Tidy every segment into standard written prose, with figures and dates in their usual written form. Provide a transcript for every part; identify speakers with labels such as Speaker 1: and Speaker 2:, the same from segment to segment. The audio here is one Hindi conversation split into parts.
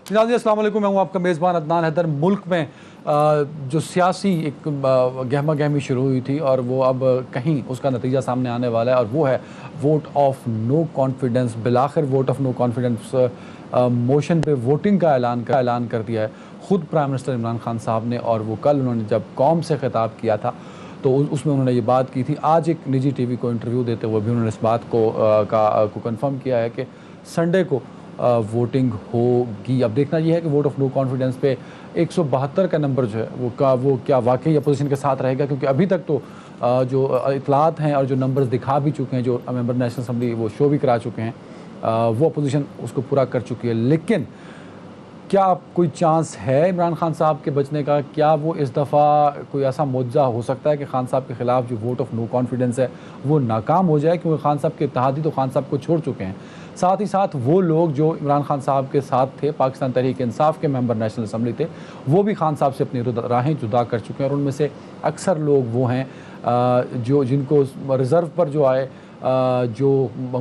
Speaker 1: नाज़रीन अस्सलाम वालेकुम, मैं हूँ आपका मेज़बान अदनान हैदर। मुल्क में जो सियासी एक गहमा गहमी शुरू हुई थी और वो अब कहीं उसका नतीजा सामने आने वाला है और वो है वोट ऑफ नो कॉन्फिडेंस। बिलाखिर vote of no confidence motion पे वोटिंग का ऐलान कर दिया है ख़ुद प्राइम मिनिस्टर इमरान खान साहब ने। और वो कल उन्होंने जब कौम से ख़िताब किया था तो उसमें उन्होंने ये बात की थी। आज एक निजी टीवी को इंटरव्यू देते हुए भी उन्होंने इस बात को कंफर्म किया है कि संडे को वोटिंग होगी। अब देखना यह है कि वोट ऑफ नो कॉन्फिडेंस पे 172 का नंबर जो है वो क्या वाकई अपोजिशन के साथ रहेगा, क्योंकि अभी तक तो जो इतलात हैं और जो नंबर्स दिखा भी चुके हैं, जो मेंबर नेशनल असम्बली वो शो भी करा चुके हैं, वो अपोजिशन उसको पूरा कर चुकी है। लेकिन क्या कोई चांस है इमरान खान साहब के बचने का? क्या वो इस दफ़ा कोई ऐसा मुआवजा हो सकता है कि खान साहब के ख़िलाफ़ जो वोट ऑफ नो कॉन्फिडेंस है वो नाकाम हो जाए, क्योंकि खान साहब के इत्तेहादी तो खान साहब को छोड़ चुके हैं। साथ ही साथ वो लोग जो इमरान खान साहब के साथ थे, पाकिस्तान तहरीक इंसाफ के मेंबर नेशनल असम्बली थे, वो भी खान साहब से अपनी राहें जुदा कर चुके हैं और उनमें से अक्सर लोग वो हैं जो जिनको रिज़र्व पर जो आए, जो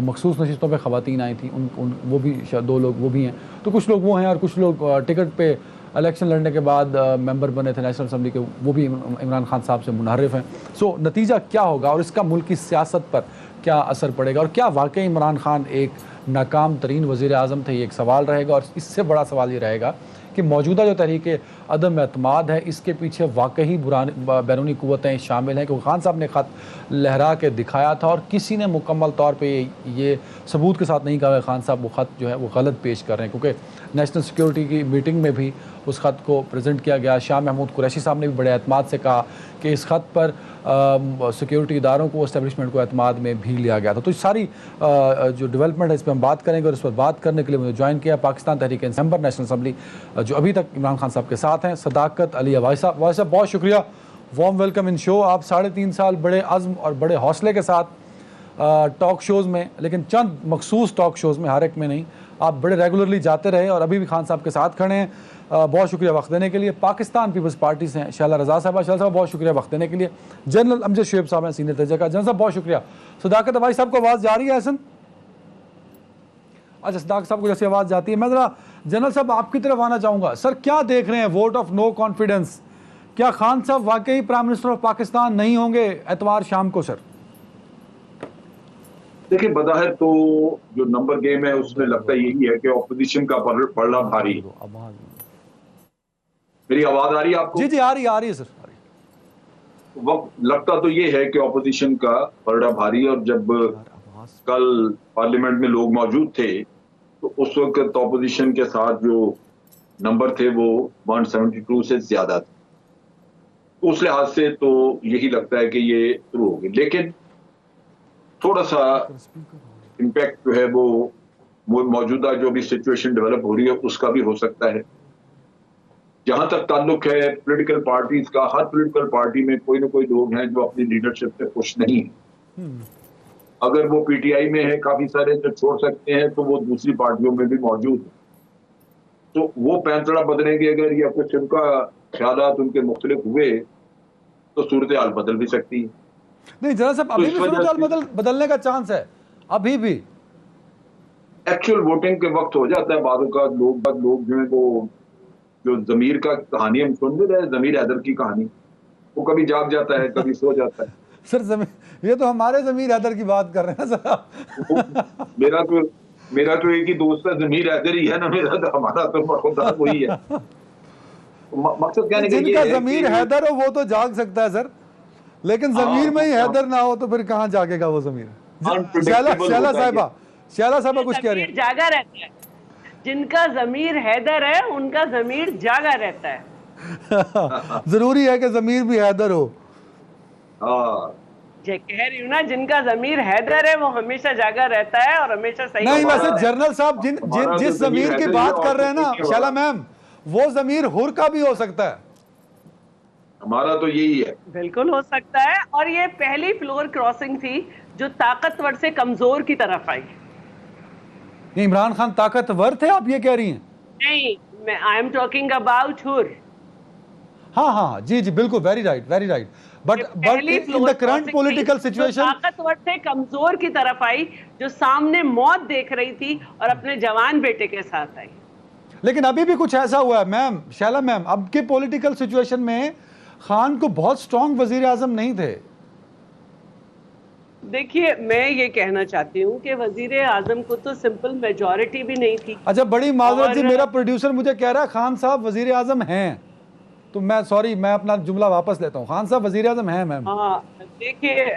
Speaker 1: मखसूस नशिस्तों पे ख़वातीन आई थी, वो भी 2 लोग वो भी हैं। तो कुछ लोग वो हैं और कुछ लोग टिकट पे इलेक्शन लड़ने के बाद मेंबर बने थे नेशनल असम्बली के, वो भी इमरान खान साहब से मुनहरिफ हैं। सो नतीजा क्या होगा और इसका मुल्क की सियासत पर क्या असर पड़ेगा, और क्या वाकई इमरान खान एक नाकाम तरीन वज़ीर आज़म थे, ये एक सवाल रहेगा। और इससे बड़ा सवाल ये रहेगा कि मौजूदा जो तहरीक अदम एतमाद है, इसके पीछे वाकई बैरूनी क़ुव्वतें शामिल हैं, क्योंकि खान साहब ने ख़त लहरा के दिखाया था और किसी ने मुकम्मल तौर पे ये सबूत के साथ नहीं कहा कि खान साहब वो ख़त जो है वो गलत पेश कर रहे हैं, क्योंकि नेशनल सिक्योरिटी की मीटिंग में भी उस ख़त को प्रेजेंट किया गया। शाह महमूद कुरैशी साहब ने भी बड़े एतमाद से कहा कि इस ख़त पर सिक्योरिटी इदारों को, इस्टेब्लिशमेंट को एतमाद में भी लिया गया था। तो सारी जो डेवलपमेंट है इस पर हम बात करेंगे और इस पर बात करने के लिए मुझे ज्वाइन किया Pakistan Tehreek member national assembly जो अभी तक इमरान खान साहब के साथ हैं, सदाकत अली अवाइस साहब। वाइस साहब बहुत शुक्रिया, वार्म वेलकम इन शो। आप 3.5 साल बड़े अज़्म और बड़े हौसले के साथ टॉक शोज़ में, लेकिन चंद मखसूस टॉक शोज़ में, हर एक में नहीं, आप बड़े रेगुलरली जाते रहे और अभी भी खान साहब के साथ खड़े हैं। बहुत शुक्रिया वक्त देने के लिए। पाकिस्तान पीपल्स पार्टी से हैं शैला रज़ा साहब। शैला साहब बहुत शुक्रिया वक्त देने के लिए। जनरल अमजद शुएब साहब हैं सीनियर तर्जमा का। जनरल साहब बहुत शुक्रिया। सदाकत अवाइस साहब को आवाज़ जा रही है? हसन, अच्छा, सदाकत साहब को जैसे आवाज़ जाती है, मैं ज़रा जनरल साहब आपकी तरफ आना चाहूँगा। सर, क्या देख रहे हैं वोट ऑफ नो कॉन्फिडेंस? क्या खान साहब वाकई प्राइम मिनिस्टर ऑफ पाकिस्तान नहीं होंगे एतवार शाम को? सर
Speaker 2: देखिए, बज़ाहिर तो जो नंबर गेम है उसमें लगता यही है कि ऑपोजिशन का पलड़ा भारी। मेरी आवाज आ रही है आपको?
Speaker 1: जी जी, आ रही है सर।
Speaker 2: वक्त लगता तो ये है कि ऑपोजिशन का पलड़ा भारी, और जब कल पार्लियामेंट में लोग मौजूद थे तो उस वक्त ऑपोजिशन के साथ जो नंबर थे वो 172 से ज्यादा थे। उस लिहाज से तो यही लगता है कि ये शुरू होगी, लेकिन थोड़ा सा इम्पैक्ट जो है वो मौजूदा जो भी सिचुएशन डेवलप हो रही है उसका भी हो सकता है। जहां तक ताल्लुक है पॉलिटिकल पार्टीज का, हर पॉलिटिकल पार्टी में कोई ना कोई लोग हैं जो अपनी लीडरशिप से खुश नहीं है। अगर वो पीटीआई में है काफी सारे जो छोड़ सकते हैं, तो वो दूसरी पार्टियों में भी मौजूद है। तो वो पैंतड़ा बदलेंगे अगर, या कुछ उनका ख्यालात उनके मुख्तलिफ हुए तो सूरत हाल बदल भी सकती है।
Speaker 1: नहीं जरा साहब, अभी भी सूरत हाल बदलने का चांस है? अभी भी
Speaker 2: एक्चुअल वोटिंग के वक्त हो जाता है। बादों का लोग जो है वो, जो जमीर का कहानी हम सुन रहे हैं, जमीर हैदर की कहानी, वो कभी जाग जाता है, कभी सो जाता है।
Speaker 1: सर ये तो हमारे जमीर हैदर की बात कर रहे हैं सर।
Speaker 2: मेरा तो एक ही दोस्त है, जमीर हैदर ही है ना मेरा, तो हमारा तो खुदा वही है। मकसद क्या निकल
Speaker 1: जिनका जमीर हैदर हो वो तो जाग सकता है सर, लेकिन जमीर में ही हैदर ना हो तो फिर कहाँ जागेगा वो जमीर? शैला साहबा कुछ कह रही है।
Speaker 3: जागा रहता है, जिनका जमीर हैदर है उनका जमीर जागा रहता है।
Speaker 1: जरूरी है कि जमीर भी हैदर हो।
Speaker 3: कह रही हूँ ना, जिनका जमीर हैदर है वो हमेशा जागा रहता है और हमेशा सही।
Speaker 1: नहीं वैसे जनरल साहब जिस जमीर की बात कर रहे हैं ना शैला मैम, वो जमीर हुर का भी हो सकता है।
Speaker 2: हमारा तो यही है।
Speaker 3: बिल्कुल हो सकता है, और ये पहली फ्लोर क्रॉसिंग थी जो ताकतवर से कमजोर की तरफ आई।
Speaker 1: इमरान खान ताकतवर थे, आप ये कह रही हैं?
Speaker 3: नहीं, आई एम टॉकिंग अबाउट हुर।
Speaker 1: हाँ जी बिल्कुल, very right. But in the current political situation
Speaker 3: ताकतवर से कमजोर की तरफ आई, जो सामने मौत देख रही थी और अपने जवान बेटे के साथ आई।
Speaker 1: लेकिन अभी भी कुछ ऐसा हुआ है मैम, शैला मैम, अब के पॉलिटिकल सिचुएशन में खान को बहुत स्ट्रॉन्ग वजीर आजम नहीं थे।
Speaker 3: देखिए, मैं ये कहना चाहती हूँ कि वजीर आजम को तो सिंपल मेजॉरिटी भी नहीं थी।
Speaker 1: अच्छा, बड़ी माजरत जी,
Speaker 3: और
Speaker 1: मेरा प्रोड्यूसर मुझे कह रहा है खान साहब वजीर आजम हैं, तो मैं सॉरी, मैं अपना जुमला वापस लेता हूँ, खान साहब वजीर आजम हैं मैम।
Speaker 3: हाँ, देखिए,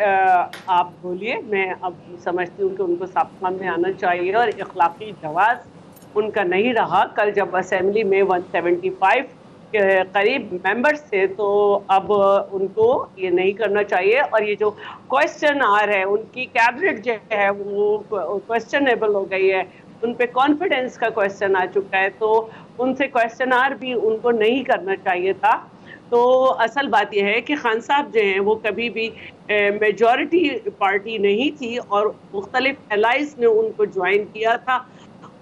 Speaker 3: आप बोलिए, मैं अब समझती हूँ कि उनको सामने आना चाहिए और इखलाकी जवाब उनका नहीं रहा। कल जब असेंबली में 175 के करीब मेंबर्स थे, तो अब उनको ये नहीं करना चाहिए। और ये जो क्वेश्चन आ रहे हैं, उनकी कैबिनेट जो है वो क्वेश्चनेबल हो गई है, उन पे कॉन्फिडेंस का क्वेश्चन आ चुका है, तो उनसे क्वेश्चन आर भी उनको नहीं करना चाहिए था। तो असल बात यह है कि खान साहब जो हैं वो कभी भी मेजॉरिटी पार्टी नहीं थी, और मुख्तलिफ एलाइज ने उनको ज्वाइन किया था,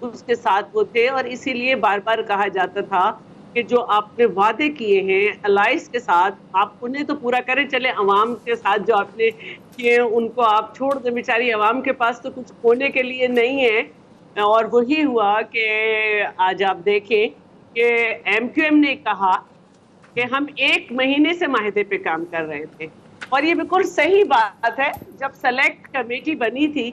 Speaker 3: उसके साथ वो थे। और इसीलिए बार बार कहा जाता था कि जो आपने वादे किए हैं अलाइस के साथ, आप उन्हें तो पूरा करें। चले अवाम के साथ जो आपने किए उनको आप छोड़ दें, बेचारी अवाम के पास तो कुछ खोने के लिए नहीं है। और वही हुआ कि आज आप देखें कि एमक्यूएम ने कहा कि हम 1 महीने से माहिदे पे काम कर रहे थे, और ये बिल्कुल सही बात है। जब सेलेक्ट कमेटी बनी थी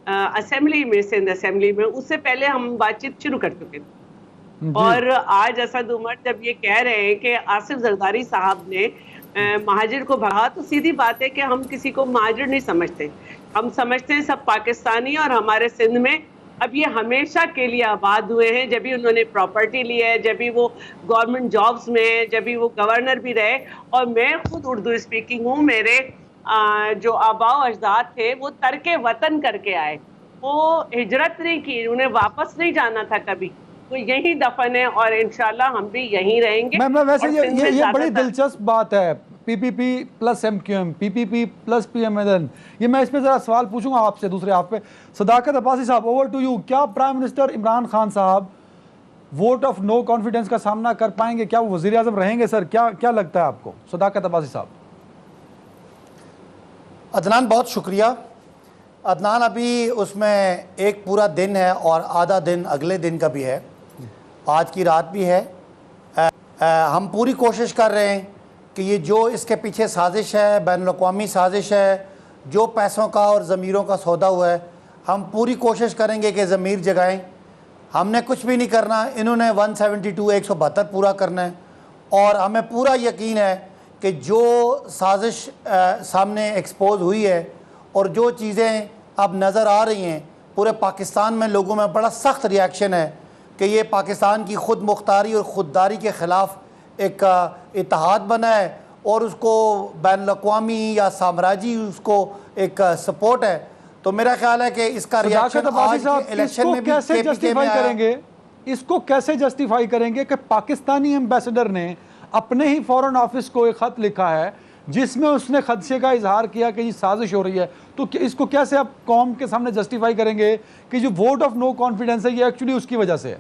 Speaker 3: असेंबली में, सिंध असेंबली में, उससे पहले हम बातचीत शुरू कर चुके थे। और आज असद उमर जब ये कह रहे हैं कि आसिफ जरदारी साहब ने महाजिर को भगा, तो सीधी बात है कि हम किसी को महाजिर नहीं समझते, हम समझते हैं सब पाकिस्तानी। और हमारे सिंध में अब ये हमेशा के लिए आबाद हुए हैं, जब भी उन्होंने प्रॉपर्टी ली है, जब भी वो गवर्नमेंट जॉब्स में है, जब भी वो गवर्नर भी रहे। और मैं खुद उर्दू स्पीकिंग हूँ, मेरे जो आबाओ अजदाद थे वो तर्के वतन करके आए, वो हिजरत नहीं की, उन्हें वापस नहीं जाना था कभी, तो यही दफन है और इंशाल्लाह हम भी यहीं रहेंगे।
Speaker 1: मैं वैसे ये बड़ी दिलचस्प बात है, PPP plus MQM, PPP plus PMN, ये मैं इस पे जरा सवाल पूछूंगा आपसे, दूसरे आप पे। सदाकत अब्बासी साहब, ओवर टू यू। क्या प्राइम मिनिस्टर इमरान खान साहब वोट ऑफ नो कॉन्फिडेंस का सामना कर पाएंगे? क्या वो वजीर आजम रहेंगे सर? क्या लगता है आपको, सदाकत अब्बासी साहब?
Speaker 4: अदनान, बहुत शुक्रिया। अदनान, अभी उसमें एक पूरा दिन है और आधा दिन अगले दिन का भी है, आज की रात भी है। हम पूरी कोशिश कर रहे हैं कि ये जो इसके पीछे साजिश है, बैनुल-अक़वामी साजिश है, जो पैसों का और ज़मीरों का सौदा हुआ है, हम पूरी कोशिश करेंगे कि ज़मीर जगाएं। हमने कुछ भी नहीं करना, इन्होंने 172 172 पूरा करना है। और हमें पूरा यकीन है कि जो साजिश सामने एक्सपोज हुई है और जो चीज़ें अब नज़र आ रही हैं, पूरे पाकिस्तान में लोगों में बड़ा सख्त रिएक्शन है कि ये पाकिस्तान की खुद मुख्तारी और ख़ुददारी के ख़िलाफ़ एक इत्तेहाद बना है और उसको बैनुल-अक़वामी या साम्राज्य उसको एक सपोर्ट है। तो मेरा ख्याल है कि इसका रिएक्शन आज के इलेक्शन में भी
Speaker 1: कैसे जस्टिफाई करेंगे, इसको कैसे जस्टिफाई करेंगे कि पाकिस्तानी एम्बेसडर ने अपने ही फॉरेन ऑफिस को एक ख़त लिखा है जिसमें उसने खदशे का इजहार किया कि ये साजिश हो रही है? तो इसको कैसे आप कौम के सामने जस्टिफाई करेंगे कि जो वोट ऑफ नो कॉन्फिडेंस है ये एक्चुअली उसकी वजह से है?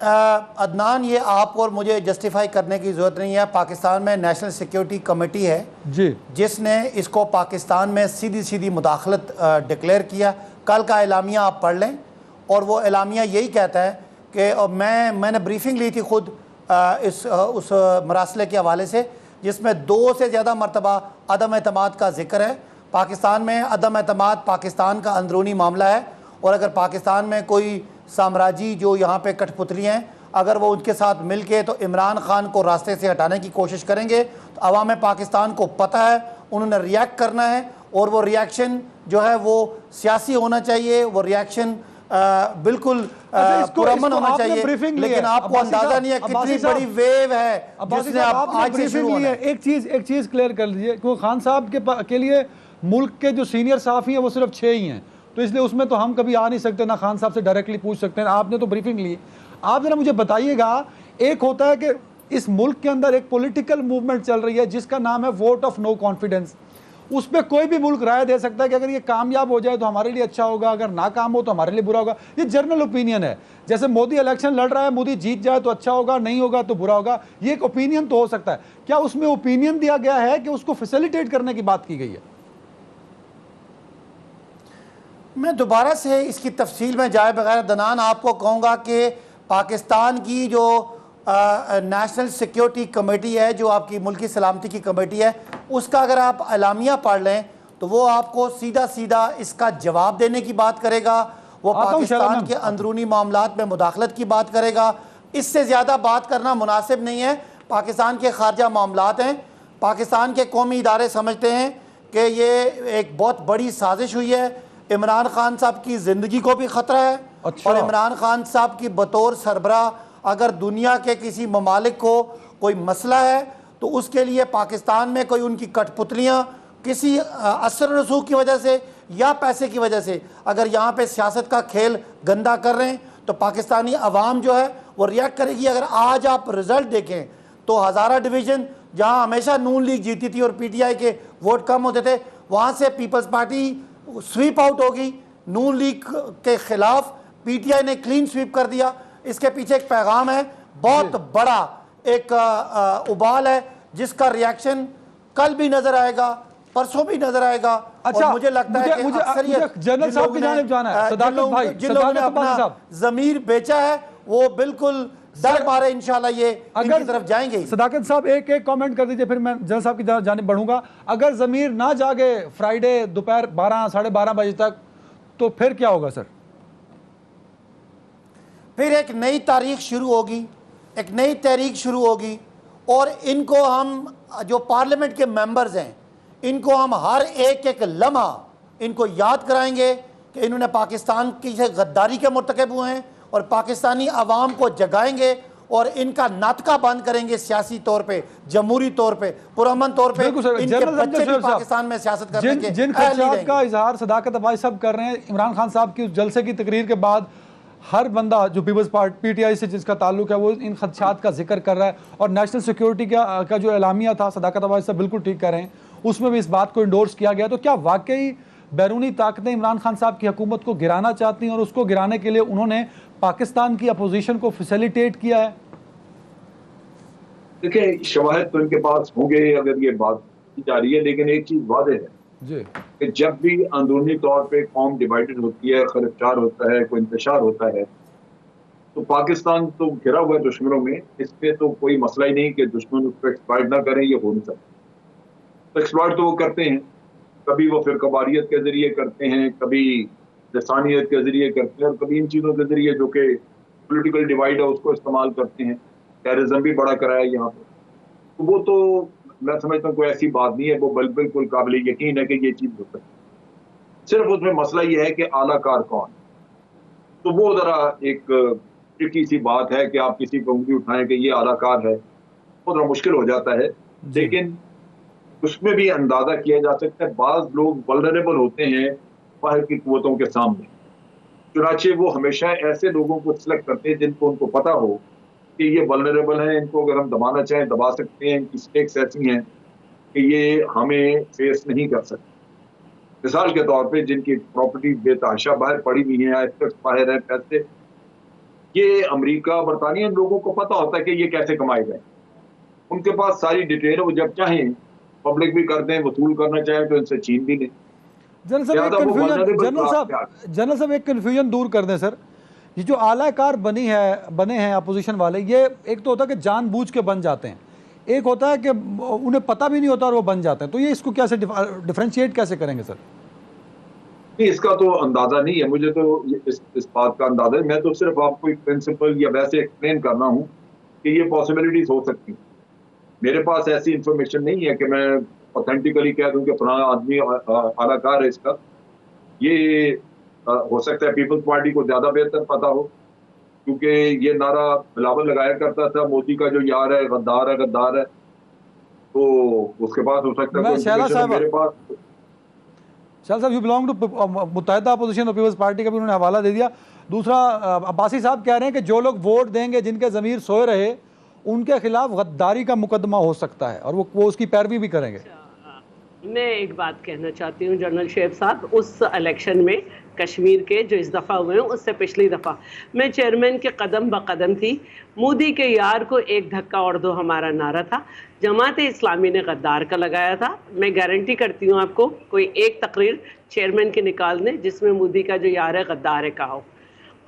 Speaker 4: अदनान, ये आप और मुझे जस्टिफाई करने की ज़रूरत नहीं है। पाकिस्तान में नेशनल सिक्योरिटी कमेटी है
Speaker 1: जी,
Speaker 4: जिसने इसको पाकिस्तान में सीधी सीधी मुदाखलत डिक्लेयर किया। कल का एलामिया आप पढ़ लें और वो एलामिया यही कहता है कि मैंने ब्रीफिंग ली थी खुद उस मरासले के हवाले से, जिसमें 2 से ज़्यादा मरतबा अदम एतमाद का जिक्र है। पाकिस्तान में अदम एतमाद पाकिस्तान का अंदरूनी मामला है, और अगर पाकिस्तान में कोई साम्राज्य जो यहाँ पे कठपुतली हैं, अगर वो उनके साथ मिल के तो इमरान खान को रास्ते से हटाने की कोशिश करेंगे, तो अवाम पाकिस्तान को पता है, उन्होंने रिएक्ट करना है। और वो रिएक्शन जो है वो सियासी होना चाहिए, वो रिएक्शन बिल्कुल पुरअमन होना चाहिए। लेकिन आपको अंदाजा नहीं है कितनी बड़ी वेव है जिसने आज से शुरू होना है।
Speaker 1: एक चीज क्लियर कर लीजिए, क्योंकि खान साहब के लिए मुल्क के जो सीनियर सहाफ़ी हैं वो सिर्फ 6 ही हैं, तो इसलिए उसमें तो हम कभी आ नहीं सकते, ना खान साहब से डायरेक्टली पूछ सकते हैं। आपने तो ब्रीफिंग ली, आप जरा मुझे बताइएगा, एक होता है कि इस मुल्क के अंदर एक पॉलिटिकल मूवमेंट चल रही है जिसका नाम है वोट ऑफ नो कॉन्फिडेंस। उस पर कोई भी मुल्क राय दे सकता है कि अगर ये कामयाब हो जाए तो हमारे लिए अच्छा होगा, अगर नाकाम हो तो हमारे लिए बुरा होगा। ये जनरल ओपिनियन है। जैसे मोदी इलेक्शन लड़ रहा है, मोदी जीत जाए तो अच्छा होगा, नहीं होगा तो बुरा होगा, ये एक ओपिनियन तो हो सकता है। क्या उसमें ओपिनियन दिया गया है कि उसको फैसिलिटेट करने की बात की गई है?
Speaker 4: मैं दोबारा से इसकी तफसील में जाए बगैर दनान आपको कहूँगा कि पाकिस्तान की जो नेशनल सिक्योरिटी कमेटी है, जो आपकी मुल्की सलामती की कमेटी है, उसका अगर आप एलामिया पढ़ लें तो वो आपको सीधा सीधा इसका जवाब देने की बात करेगा। वो पाकिस्तान के अंदरूनी मामलात में मुदाखलत की बात करेगा। इससे ज़्यादा बात करना मुनासिब नहीं है। पाकिस्तान के खारजा मामलात हैं, पाकिस्तान के कौमी इदारे समझते हैं कि ये एक बहुत बड़ी साजिश हुई है। इमरान खान साहब की ज़िंदगी को भी ख़तरा है। और इमरान खान साहब की बतौर सरबराह अगर दुनिया के किसी ममालिक को कोई मसला है तो उसके लिए पाकिस्तान में कोई उनकी कठपुतलियाँ किसी असर रसूख की वजह से या पैसे की वजह से अगर यहाँ पे सियासत का खेल गंदा कर रहे हैं तो पाकिस्तानी अवाम जो है वो रिएक्ट करेगी। अगर आज आप रिज़ल्ट देखें तो हज़ारा डिवीज़न जहाँ हमेशा नून लीग जीती थी और PTI के वोट कम होते थे, वहाँ से पीपल्स पार्टी स्वीप आउट होगी। नून लीग के खिलाफ PTI ने क्लीन स्वीप कर दिया। इसके पीछे एक पैगाम है, बहुत बड़ा एक उबाल है जिसका रिएक्शन कल भी नजर आएगा, परसों भी नजर आएगा।
Speaker 1: अच्छा,
Speaker 4: और मुझे लगता है कि अक्सरियत
Speaker 1: जनरल साहब की जानिब जाना है, सदाकत भाई,
Speaker 4: जिन लोगों ने अपना ज़मीर बेचा है वो बिल्कुल डर मारे इंशाल्लाह ये इनकी तरफ जाएंगे।
Speaker 1: सदाकत साहब एक कमेंट कर दीजिए, फिर मैं जनरल साहब की जानिब बढ़ूंगा। अगर ज़मीर ना जागे फ्राइडे दोपहर 12 साढ़े 12 बजे तक तो फिर क्या होगा सर?
Speaker 4: फिर एक नई तारीख शुरू होगी, एक नई तहरीक शुरू होगी और इनको हम जो पार्लियामेंट के मेंबर्स हैं इनको हम हर एक लम्हा इनको याद कराएंगे कि इन्होंने पाकिस्तान की से गद्दारी के मुर्तकब हुए हैं और पाकिस्तानी अवाम को जगाएंगे और इनका नाटका बंद करेंगे सियासी तौर पे, जमहूरी तौर पे, पुरअमन तौर पे। इनके बच्चे भी पाकिस्तान में सियासत करने के
Speaker 1: जिन खदशात का इजहार सदाकत भाई सब कर रहे हैं, इमरान खान साहब की उस जलसे की तकरीर के बाद हर बंदा जो पीपल्स पार्टी PTI से जिसका ताल्लुक है वो इन खदशात का जिक्र कर रहा है। और नेशनल सिक्योरिटी का जो एलामिया था, सदाकत भाई सब बिल्कुल ठीक कर रहे हैं, उसमें भी इस बात को इंडोर्स किया गया। तो क्या वाकई बैरूनी ताकतें इमरान खान साहब की हुकूमत को गिराना चाहती हैं और उसको गिराने के लिए उन्होंने पाकिस्तान की अपोजिशन को फैसिलिटेट किया है?
Speaker 2: देखिए, शवाहिद तो इनके पास होंगे अगर ये बात की जा रही है, लेकिन एक चीज वादे है
Speaker 1: जी
Speaker 2: कि जब भी अंदरूनी तौर पे कौम डिवाइडेड होती है, खरफचार होता है, कोई इंतशार होता है, तो पाकिस्तान तो घिरा हुआ है दुश्मनों में। इसमें तो कोई मसला ही नहीं कि दुश्मन उसको एक्सप्लॉइट ना करें, ये हो नहीं सकता। तो एक्सप्लॉइट तो वो करते हैं, कभी वो फिरकवारियत के जरिए करते हैं, कभी लसानियत के जरिए करते हैं और कभी इन चीज़ों के जरिए जो कि पॉलिटिकल डिवाइड है उसको इस्तेमाल करते हैं। टेररिज्म भी बड़ा कराया यहाँ पर। तो वो तो मैं समझता हूँ कोई ऐसी बात नहीं है, वो बिल्कुल काबिल यकीन है कि ये चीज़ हो सकती है। सिर्फ उसमें मसला ये है कि आलाकार कौन, तो वो ज़रा एक ट्रिकी सी बात है कि आप किसी को उंगली उठाएं कि ये आलाकार है, वो थोड़ा मुश्किल हो जाता है। लेकिन उसमें भी अंदाजा किया जा सकता है बाज़ लोग वल्नरेबल होते हैं बाहर की कुव्वतों के सामने, चुनाचे वो हमेशा ऐसे लोगों को सिलेक्ट करते हैं जिनको उनको पता हो कि ये वल्नरेबल हैं, इनको अगर हम दबाना चाहें दबा सकते हैं, इनकी स्टेक्स ऐसी हैं कि ये हमें फेस नहीं कर सकते। मिसाल के तौर पे जिनकी प्रॉपर्टी बेतहाशा बाहर पड़ी हुई है, एसेट्स बाहर है, पैसे, ये अमेरिका बरतानिया लोगों को पता होता है कि ये कैसे कमाए गए, उनके पास सारी डिटेल है, वो जब चाहें पब्लिक भी कर दें, वसूल करना चाहें तो इनसे छीन भी लें।
Speaker 1: जनरल साहब एक कन्फ्यूजन दूर कर दें सर, ये जो आलाकार बने हैं अपोजिशन वाले, ये एक तो होता है कि जानबूझ के बन जाते हैं, एक होता है कि उन्हें पता भी नहीं होता और वो बन जाते हैं। तो ये इसको कैसे डिफरेंशिएट कैसे करेंगे सर?
Speaker 2: नहीं, इसका तो अंदाजा नहीं है मुझे, तो इस बात का अंदाजा है। मैं तो सिर्फ आपको एक प्रिंसिपल या वैसे एक्सप्लेन करना हूँ कि ये पॉसिबिलिटीज हो सकती हैं। मेरे पास ऐसी इंफॉर्मेशन नहीं है कि मैं ऑथेंटिकली कह दूं कि फलाना आदमी आलाकार है इसका। ये हो सकता है पीपल्स पार्टी को ज्यादा बेहतर पता हो, क्योंकि ये नारा बिलावल लगाया करता था, मोदी का जो यार है गद्दार है गद्दार है, तो उसके पास हो सकता है मेरे पास।
Speaker 1: शाह साहब, you belong to Muttahida opposition of people's party का भी उन्होंने हवाला दे दिया। दूसरा, अब्बासी साहब कह रहे हैं कि जो लोग वोट देंगे जिनके ज़मीर सोए रहे उनके खिलाफ गद्दारी का मुकदमा हो सकता है और वो उसकी पैरवी भी करेंगे।
Speaker 3: मैं एक बात कहना चाहती हूँ जनरल शेब साहब, उस इलेक्शन में कश्मीर के जो इस दफ़ा हुए हैं उससे पिछली दफ़ा मैं चेयरमैन के कदम ब कदम थी। मोदी के यार को एक धक्का और दो हमारा नारा था। जमात इस्लामी ने गद्दार का लगाया था। मैं गारंटी करती हूँ आपको, कोई एक तकरीर चेयरमैन की निकाल दें जिसमें मोदी का जो यार है गद्दार है कहा हो।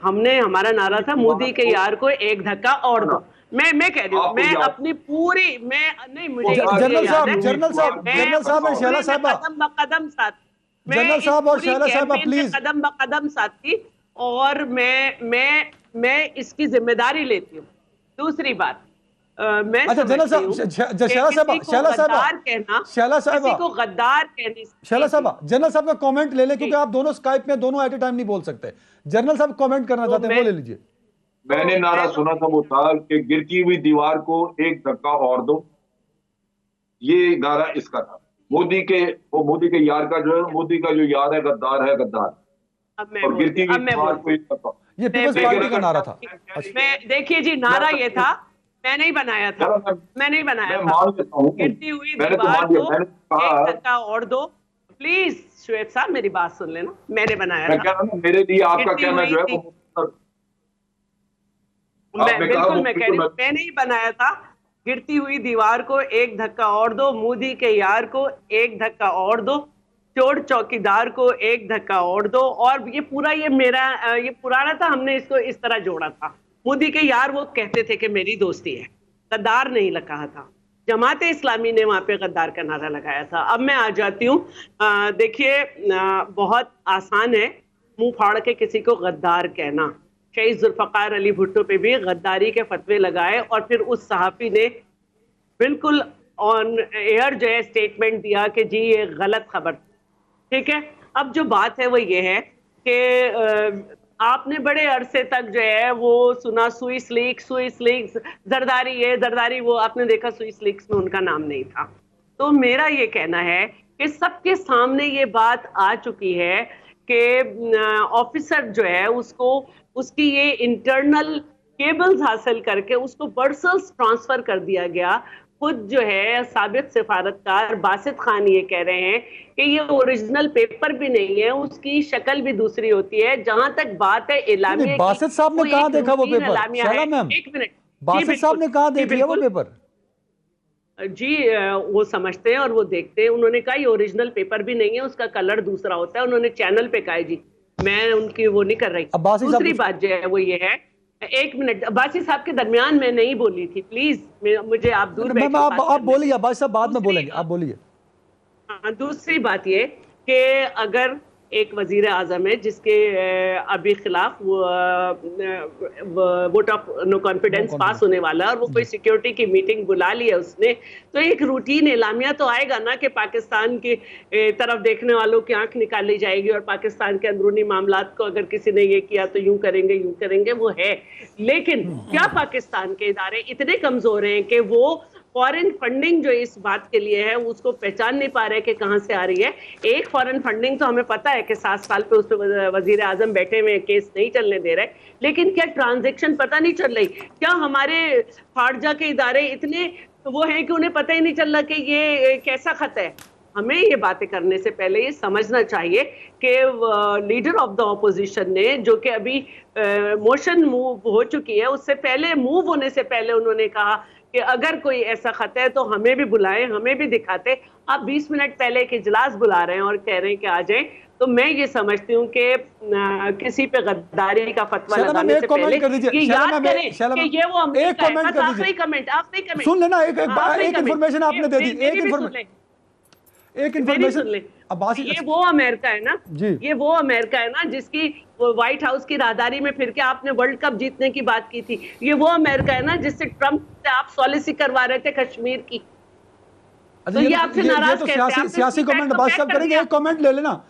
Speaker 3: हमने, हमारा नारा था मोदी के यार को एक धक्का और दो। मैं कह रही हूँ, मैं अपनी पूरी, मैं नहीं, मुझे
Speaker 4: जनरल साहब और शैला साहबा,
Speaker 3: कदम ब कदम साथ,
Speaker 4: जनरल साहब और शैला साहबा प्लीज,
Speaker 3: कदम ब कदम साथ थी और मैं इसकी जिम्मेदारी लेती हूँ। दूसरी बात, मैं
Speaker 4: अच्छा जनरल साहब, शैला साहबा, जनरल साहब का कमेंट ले लें क्योंकि आप दोनों स्काइप में दोनों एट ए टाइम नहीं बोल सकते। जनरल साहब कमेंट करना चाहते हैं, वो ले लीजिए।
Speaker 2: मैंने नारा सुना था, वो था कि गिरती हुई दीवार को एक धक्का और दो, ये नारा इसका था। मोदी के यार का जो है, मोदी का जो यार है गद्दार है, गद्दार। और गिरती हुई दीवार को एक धक्का,
Speaker 4: ये पीपल्स पार्टी का नारा था।
Speaker 3: मैं, देखिए जी, नारा ये था, मैं नहीं बनाया था, मैं नहीं बनाया था। गिरती हुई दीवार को एक धक्का और दो। प्लीज श्वेत साहब मेरी बात सुन लेना, मैंने बनाया था।
Speaker 2: मेरे लिए आपका कहना जो है
Speaker 3: बिल्कुल, मैं कह रही हूँ, मैं नहीं बनाया था। गिरती हुई दीवार को एक धक्का और दो, मोदी के यार को एक धक्का और दो, चोर चौकीदार को एक धक्का और दो। और ये पूरा, ये मेरा, ये पुराना था, हमने इसको इस तरह जोड़ा था। मोदी के यार वो कहते थे कि मेरी दोस्ती है, गद्दार नहीं कहा था। जमात इस्लामी ने वहां पे गद्दार का नारा लगाया था। अब मैं आ जाती हूँ, देखिए, बहुत आसान है मुंह फाड़ के किसी को गद्दार कहना। शहीद जुल्फकार अली भुट्टो पे भी गद्दारी के फतवे लगाए और फिर उस सहाफी ने बिल्कुल ऑन एयर जो है स्टेटमेंट दिया कि जी ये गलत खबर। ठीक है, अब जो बात है वो ये है कि आपने बड़े अरसे तक जो है वो सुना स्विस लीक्स, जरदारी ये जरदारी वो, आपने देखा स्विस लीक्स में उनका नाम नहीं था। तो मेरा ये कहना है कि सबके सामने ये बात आ चुकी है कि ऑफिसर जो है उसको, उसकी ये इंटरनल केबल्स हासिल करके उसको ब्रसेल्स ट्रांसफर कर दिया गया। खुद जो है साबिक सिफारतकार बासित खान ये कह रहे हैं कि ये ओरिजिनल पेपर भी नहीं है, उसकी शक्ल भी दूसरी होती है। जहां तक बात है इलामिया,
Speaker 4: बासित साहब ने कहां देखा वो पेपर? शैला मैम,
Speaker 3: एक मिनट,
Speaker 4: बासित साहब ने कहां देख लिया वो पेपर?
Speaker 3: जी वो समझते हैं और वो देखते हैं। उन्होंने कहा ये ओरिजिनल पेपर भी नहीं है, उसका कलर दूसरा होता है। उन्होंने चैनल पे कहा जी, मैं उनकी वो नहीं कर रही। दूसरी बात जो है वो ये है, एक मिनट, अब्बासी साहब के दरमियान मैं नहीं बोली थी, प्लीज मुझे आप दूर बैठ,
Speaker 4: आप बोलिए, अब्बासी साहब बाद में बोलेंगे, आप बोलिए।
Speaker 3: दूसरी बात ये कि अगर एक वजीर आजम है जिसके अभी खिलाफ वोट ऑफ नो कॉन्फिडेंस पास होने वाला है और वो कोई सिक्योरिटी की मीटिंग बुला ली है उसने, तो एक रूटीन एलामिया तो आएगा ना कि पाकिस्तान की तरफ देखने वालों की आंख निकाली जाएगी और पाकिस्तान के अंदरूनी मामलात को अगर किसी ने ये किया तो यूं करेंगे, वो है। लेकिन क्या पाकिस्तान के इदारे इतने कमजोर हैं कि वो फॉरेन फंडिंग जो इस बात के लिए है उसको पहचान नहीं पा रहे कि कहां से आ रही है? एक फॉरेन फंडिंग तो हमें पता है कि 7 साल पे उस पर वजीर आजम बैठे हुए, केस नहीं चलने दे रहे, लेकिन क्या ट्रांजैक्शन पता नहीं चल रही? क्या हमारे खारजा के इदारे इतने वो हैं कि उन्हें पता ही नहीं चल रहा कि ये कैसा खत है? हमें ये बातें करने से पहले ये समझना चाहिए कि लीडर ऑफ द ऑपोजिशन ने, जो कि अभी मोशन मूव हो चुकी है, उससे पहले, मूव होने से पहले उन्होंने कहा कि अगर कोई ऐसा खत है तो हमें भी बुलाएं, हमें भी दिखाते। आप 20 मिनट पहले एक इजलास बुला रहे हैं और कह रहे हैं कि आ जाएं। तो मैं ये समझती हूँ कि किसी पे गद्दारी का फतवा लगाने से पहले ये याद करें कि ये वो अमेरिका है। बस आखिरी कमेंट
Speaker 4: सुन लेना, एक इंफॉर्मेशन आपने दे दी, एक इन्फॉर्मेशन।
Speaker 3: ये वो अमेरिका है ना, ये वो अमेरिका है ना जिसकी व्हाइट हाउस की राहदारी में फिर के आपने वर्ल्ड कप जीतने की बात की थी। ये वो अमेरिका है ना जिससे ट्रंप से आप पॉलिसी करवा रहे थे कश्मीर की। तो ये आपसे नाराज कैसे?
Speaker 4: सियासी कमेंट बात सब करेंगे, एक कमेंट ले लेना।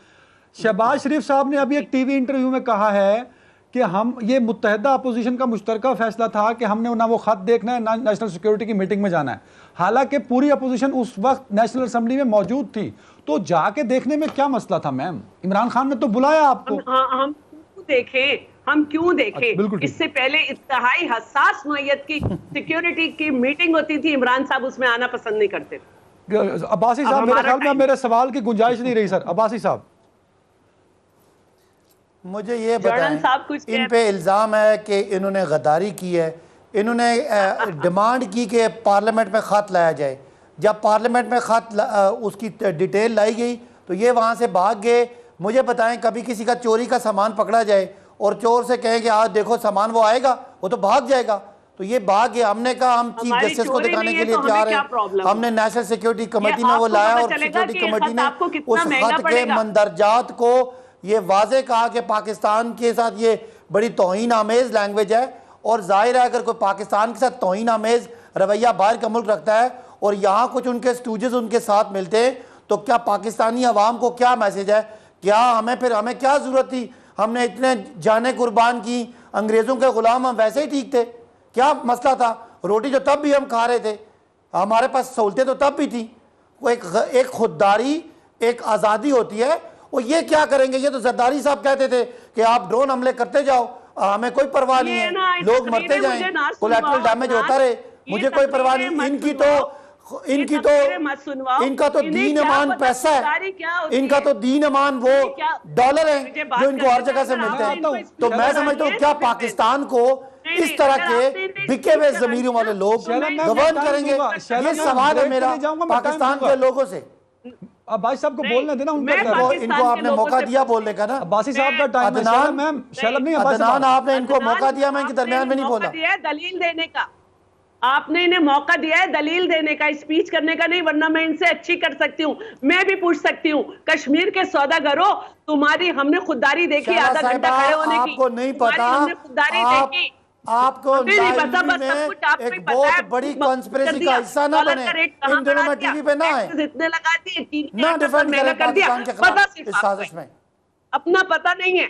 Speaker 4: शहबाज शरीफ साहब ने अभी एक टीवी इंटरव्यू में कहा है कि हम, ये मुत्तहिदा अपोजिशन का मुश्तरका फैसला था कि हमने ना वो खत देखना है ना नेशनल सिक्योरिटी की मीटिंग में जाना है। हालांकि पूरी अपोजिशन उस वक्त नेशनल असेंबली में मौजूद थी, तो जाके देखने में क्या मसला था मैम? इमरान खान ने तो बुलाया आपको।
Speaker 3: हम क्यों देखें? इससे पहले इंतहाई हसास नौयत की सिक्योरिटी की मीटिंग होती थी, इमरान साहब उसमें आना पसंद नहीं करते थे।
Speaker 1: अब्बासी साहब, मेरे ख्याल में मेरे सवाल की गुंजाइश नहीं रही सर। अब्बासी साहब,
Speaker 4: मुझे ये बताएं, इन पे इल्ज़ाम है कि इन्होंने गद्दारी की है। इन्होंने डिमांड की कि पार्लियामेंट में ख़त लाया जाए। जब पार्लियामेंट में ख़त उसकी डिटेल लाई गई तो ये वहाँ से भाग गए। मुझे बताएं, कभी किसी का चोरी का सामान पकड़ा जाए और चोर से कहें कि आज देखो सामान, वो आएगा? वो तो भाग जाएगा। तो ये भाग गया। हमने कहा हम चीफ जस्टिस को दिखाने के लिए तैयार हैं। हमने नेशनल सिक्योरिटी कमेटी में वो लाया और सिक्योरिटी कमेटी ने उस खत के मंदरजात को ये वाजे कहा कि पाकिस्तान के साथ ये बड़ी तौहीन आमेज लैंग्वेज है। और जाहिर है अगर कोई पाकिस्तान के साथ तौहीन आमेज रवैया बाहर का मुल्क रखता है और यहाँ कुछ उनके स्टूजेस उनके साथ मिलते हैं, तो क्या पाकिस्तानी अवाम को क्या मैसेज है? क्या हमें क्या ज़रूरत थी? हमने इतने जाने कुर्बान की, अंग्रेज़ों के ग़ुलाम हम वैसे ही ठीक थे। क्या मसला था? रोटी तो तब भी हम खा रहे थे, हमारे पास सहूलतें तो तब भी थी। वो एक खुददारी, एक आज़ादी होती है। वो ये क्या करेंगे? ये तो जरदारी साहब कहते थे कि आप ड्रोन हमले करते जाओ, हमें कोई परवाह नहीं है, लोग मरते जाएं, कोलैटरल डैमेज होता रहे, मुझे कोई परवाह नहीं। इनका तो दीन ईमान पैसा है, इनका तो दीन ईमान वो डॉलर है जो इनको हर जगह से मिलते हैं। तो मैं समझता हूँ क्या पाकिस्तान को इस तरह के बिके हुए जमीरों वाले लोग गवर्न करेंगे? ये सवाल है मेरा पाकिस्तान के लोगों से।
Speaker 1: अब्बासी साहब को बोलने देना,
Speaker 4: इनको आपने मौका दिया बोलने का ना।
Speaker 1: अब्बासी साहब का टाइम है।
Speaker 4: अदनान, आपने इनको मौका दिया, मैं इनके दरमियान में नहीं बोला।
Speaker 3: दलील देने का आपने इन्हें मौका दिया है, दलील देने का, स्पीच करने का नहीं, वरना मैं इनसे अच्छी कर सकती हूँ। मैं भी पूछ सकती हूँ, कश्मीर के सौदागरों, तुम्हारी हमने खुददारी देखी, आधा घंटा खड़े होने की।
Speaker 4: आपको नहीं पता,
Speaker 3: हमने खुददारी देखी।
Speaker 4: आपको एक बहुत बड़ी कॉन्स्पिरेसी का हिस्सा ना बने, इन दिनों में टीवी पे ना आए,
Speaker 3: इतने लगा दिए,
Speaker 4: ना डिफेंड करें पाकिस्तान के खिलाफ इस साजिश में।
Speaker 3: अपना पता नहीं है।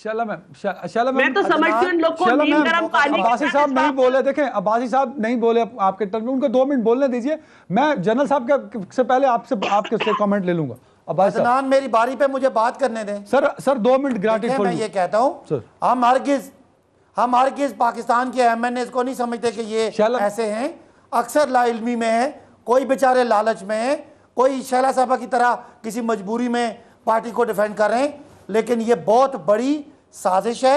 Speaker 3: मैं तो समझती हूँ इन लोग को नीम गरम पानी।
Speaker 1: अब्बासी साहब नहीं बोले, देखें अब्बासी साहब नहीं बोले आपके टर्म में, उनको 2 मिनट बोलने दीजिए। मैं जनरल साहब से पहले आपसे कमेंट ले लूंगा। अब्बासी साहब,
Speaker 4: मेरी बारी पे मुझे बात करने दें।
Speaker 1: Sir 2 minute granted.
Speaker 4: मैं ये कहता हूँ, हम हरगिज़ पाकिस्तान के एमएनएस को नहीं समझते कि ये ऐसे हैं। अक्सर लाइल्मी में है, कोई बेचारे लालच में है, कोई शैला साहबा की तरह किसी मजबूरी में पार्टी को डिफेंड कर रहे हैं। लेकिन ये बहुत बड़ी साजिश है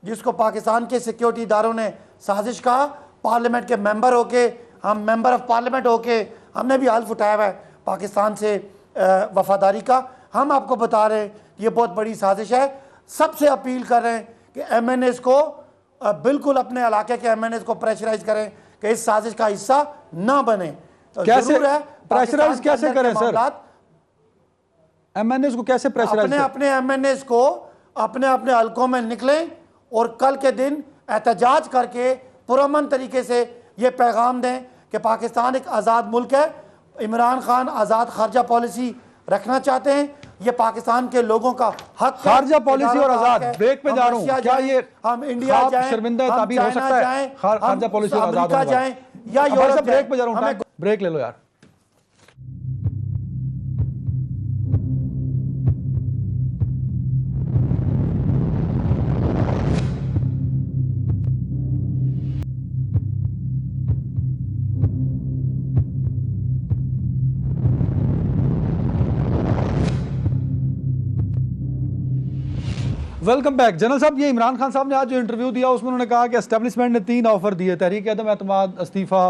Speaker 4: जिसको पाकिस्तान के सिक्योरिटी इदारों ने साजिश कहा। पार्लियामेंट के मेंबर होके, हम मेंबर ऑफ पार्लियामेंट होके हमने भी हल्फ उठाया हुआ है पाकिस्तान से वफादारी का। हम आपको बता रहे हैं ये बहुत बड़ी साजिश है। सबसे अपील कर रहे हैं कि एमएनएस को बिल्कुल अपने इलाके के एमएनएस को प्रेशराइज करें कि इस साजिश का हिस्सा ना बने।
Speaker 1: कैसे प्रेशराइज कैसे करें सर? एमएनएस को कैसे प्रेशराइज?
Speaker 4: अपने एमएनएस को अपने हलकों में निकलें और कल के दिन एहतजाज करके पुरअमन तरीके से ये पैगाम दें कि पाकिस्तान एक आज़ाद मुल्क है। इमरान खान आज़ाद खारजा पॉलिसी रखना चाहते हैं। ये पाकिस्तान के लोगों का हक,
Speaker 1: खारजा पॉलिसी और आज़ाद। ब्रेक पे जा रहा हूं, क्या ये
Speaker 4: हम इंडिया जाएं,
Speaker 1: शर्मिंदा ताबीर हो सकता है? खारजा पॉलिसी और आज़ाद
Speaker 4: जाएं या यूरोप?
Speaker 1: ब्रेक पे जा रहा हूं, ब्रेक ले लो यार। Welcome back. जनरल साहब, ये इमरान खान साहब ने आज जो इंटरव्यू दिया उसमें उन्होंने कहा कि एस्टेब्लिशमेंट ने 3 ऑफर दिए, तहरीक अदम एतमाद, इस्तीफा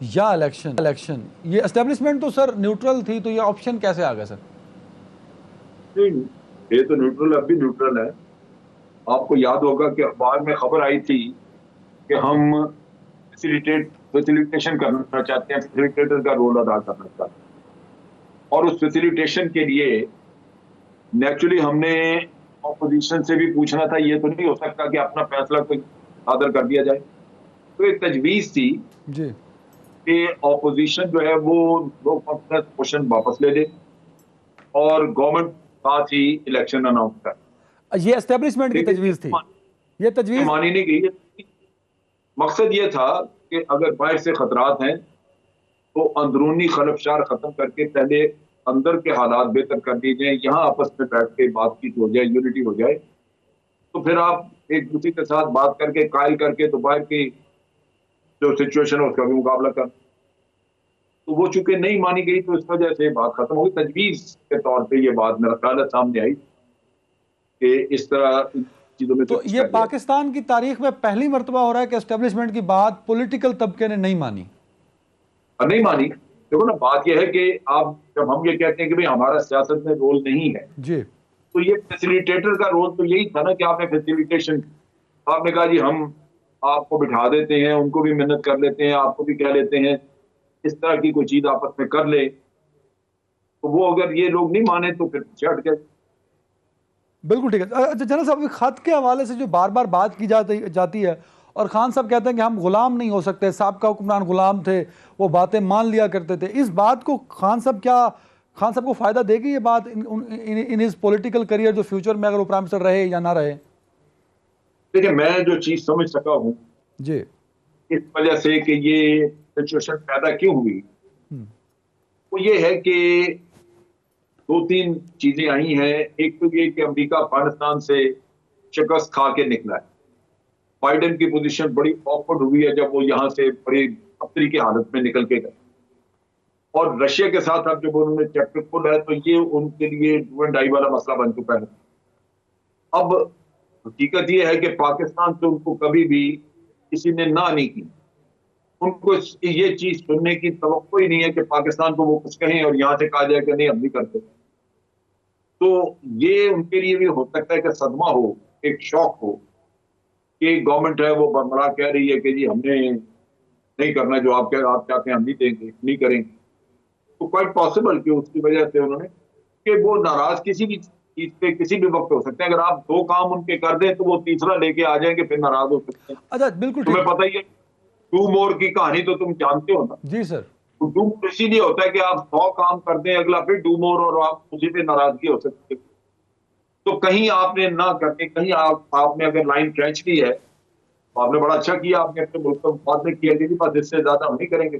Speaker 1: या इलेक्शन। ये एस्टेब्लिशमेंट तो सर न्यूट्रल थी, तो ये ऑप्शन कैसे आ गया सर?
Speaker 2: ये तो न्यूट्रल, अब भी न्यूट्रल है। आपको याद होगा कि अखबार में खबर आई थी कि हम फैसिलिटेशन करना चाहते हैं, फैसिलिटेटर का रोल अदा करना चाहते हैं। और उस फैसिलिटेशन के लिए नेचुरली हमने ऑपोजिशन से भी पूछना था। ये तो नहीं हो सकता कि अपना फैसला कोई सादर कर दिया जाए। तो एक तजवीज थी
Speaker 1: जी
Speaker 2: कि ऑपोजिशन जो है वो क्वेश्चन वापस ले ले और गवर्नमेंट साथ ही इलेक्शन अनाउंस कर।
Speaker 1: ये एस्टेब्लिशमेंट की तजवीज थी, ये तजवीज
Speaker 2: मानी नहीं गई। मकसद ये था कि अगर बाहर से खतरात हैं तो अंदरूनी खलफशार खत्म करके पहले अंदर के हालात बेहतर कर दिए जाए, यहाँ आपस में बैठ के बातचीत हो जाए, यूनिटी हो जाए, तो फिर आप एक दूसरे के साथ बात करके कायल करके तो बाहर की जो सिचुएशन है उसका भी मुकाबला कर। तो वो चूंकि नहीं मानी गई तो इस वजह से बात खत्म हो गई। तजवीज के तौर पे ये बात मेरा ख्याल है सामने आई कि इस तरह इन चीजों में
Speaker 1: तो ये पाकिस्तान की तारीख में पहली मर्तबा हो रहा है कि एस्टेब्लिशमेंट की बात पॉलिटिकल तबके ने नहीं मानी।
Speaker 2: नहीं मानी। देखो ना, बात यह है कि आप जब हम ये कहते हैं कि भाई हमारा सियासत में रोल नहीं है,
Speaker 1: जी,
Speaker 2: तो ये फैसिलिटेटर का रोल तो यही था ना कि आपने फैसिलिटेशन, आपने कहा जी हम आपको बिठा देते हैं, उनको भी मेहनत कर लेते हैं, आपको भी कह लेते हैं, इस तरह की कोई चीज आपस में कर ले। तो वो अगर ये लोग नहीं माने तो फिर पीछे हट गए।
Speaker 1: बिल्कुल ठीक है। अच्छा जनरल साहब, खत के हवाले से जो बार बार बात की जाती है और खान साहब कहते हैं कि हम गुलाम नहीं हो सकते, साहबका हुक्मरान गुलाम थे, वो बातें मान लिया करते थे, इस बात को खान साहब को फायदा देगी ये बात इन हिज पॉलिटिकल करियर, जो फ्यूचर में अगर वो प्राइम मिनिस्टर रहे या ना रहे?
Speaker 2: देखिए, मैं जो चीज समझ सका हूं
Speaker 1: जी,
Speaker 2: इस वजह से कि ये सिचुएशन पैदा क्यों हुई, वो ये है कि दो तीन चीजें आई हैं। एक तो ये कि अमेरिका अफगानिस्तान से शिकस्त खा के निकला है। बाइडेन की पोजीशन बड़ी ऑकवर्ड हुई है जब वो यहां से बड़ी खतरे की हालत में निकल के गए, और रशिया के साथ अब जब उन्होंने चैप्टर खोला है तो ये उनके लिए डू एंड डाई वाला मसला बन चुका है। अब हकीकत ये है कि पाकिस्तान से उनको कभी भी किसी ने ना नहीं की। उनको ये चीज सुनने की तवक्को ही नहीं है कि पाकिस्तान को वो कुछ कहें और यहां से कहा जाए कि नहीं हम नहीं करते। तो ये उनके लिए भी हो सकता है कि सदमा हो, एक शॉक हो कि गवर्नमेंट है वो बरमरा कह रही है कि जी हमने नहीं करना, जो आप चाहते हैं हम नहीं देंगे, नहीं करेंगे। तो क्वाइट पॉसिबल कि उसकी वजह से उन्होंने, कि वो नाराज किसी भी चीज पे किसी भी वक्त हो सकते हैं। अगर आप दो काम उनके कर दें तो वो तीसरा लेके आ जाएंगे, फिर नाराज हो सकते हैं।
Speaker 1: अच्छा बिल्कुल
Speaker 2: तुम्हें पता ही है, टू मोर की कहानी तो तुम जानते हो ना।
Speaker 1: जी सर।
Speaker 2: तो डू मोर इसीलिए होता है कि आप 100 काम कर दें, अगला फिर डू मोर, और आप उसी पे नाराजगी हो सकती है। तो कहीं आपने ना करके, कहीं आपने अगर लाइन खींच ली है तो आपने बड़ा अच्छा किया, आपने अपने मुल्क का मुफाद में किया कि बस इससे ज्यादा हम नहीं करेंगे।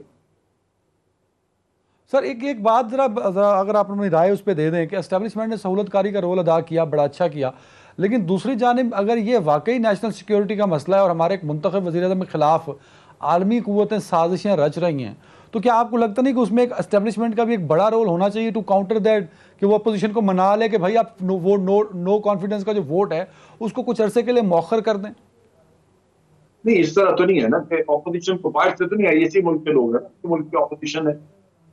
Speaker 1: सर एक बात जरा अगर आप अपनी राय उस पर दे दें कि एस्टेब्लिशमेंट ने सहूलतकारी का रोल अदा किया, बड़ा अच्छा किया, लेकिन दूसरी जानिब अगर ये वाकई नेशनल सिक्योरिटी का मसला है और हमारे एक मुंतखब वज़ीर-ए-आज़म के खिलाफ आलमी कुव्वतें साजिशें रच रही हैं, तो क्या आपको लगता नहीं कि उसमें एक एस्टेब्लिशमेंट का भी एक बड़ा रोल होना चाहिए टू काउंटर दैट, कि वो अपोजिशन को मना ले कि भाई आप नो कॉन्फिडेंस का जो वोट है उसको कुछ अरसे के लिए मौखर कर दें?
Speaker 2: नहीं, इस तरह तो नहीं है ना कि ऑपोजिशन को बाहर से तो नहीं आई, इसी मुल्क के लोग हैं ना, इसी मुल्क की ऑपोजिशन है।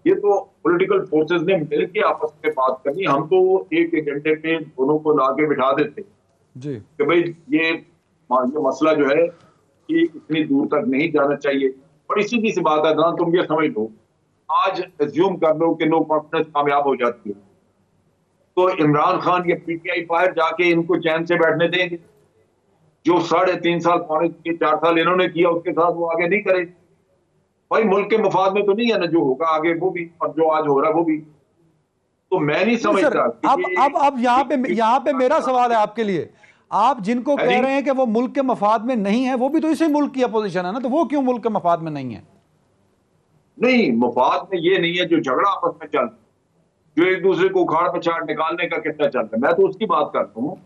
Speaker 2: ये तो पॉलिटिकल फोर्सेस ने मिलकर आपस में बात करनी। हम तो एक एजेंडे पे दोनों को लाके बिठा देते
Speaker 1: जी,
Speaker 2: कि भाई ये मसला जो है कि इतनी दूर तक नहीं जाना चाहिए। बड़ी सीधी सी बात है ना, तुम ये समझ लो, आज एज्यूम कर लो कि नो कॉन्फिडेंस कामयाब हो जाती है, तो इमरान खान या पीटीआई बाहर जाके इनको चैन से बैठने देंगे? जो 3.5 साल, 4 साल इन्होंने किया उसके साथ वो आगे नहीं करे। भाई मुल्क के मफाद में तो नहीं है ना जो होगा आगे वो भी, और जो आज हो रहा है वो भी। तो मैं नहीं समझता।
Speaker 1: अब यहाँ पे मेरा सवाल है आपके लिए, आप जिनको कह रहे हैं कि वो मुल्क के मफाद में नहीं है, वो भी तो इसी मुल्क की अपोजिशन है ना, तो वो क्यों मुल्क के मफाद में नहीं है?
Speaker 2: नहीं, मफाद में ये नहीं है जो झगड़ा आपस में चल, जो एक दूसरे को उखाड़ पछाड़ निकालने का कितना चल रहा है। मैं तो उसकी बात करता हूँ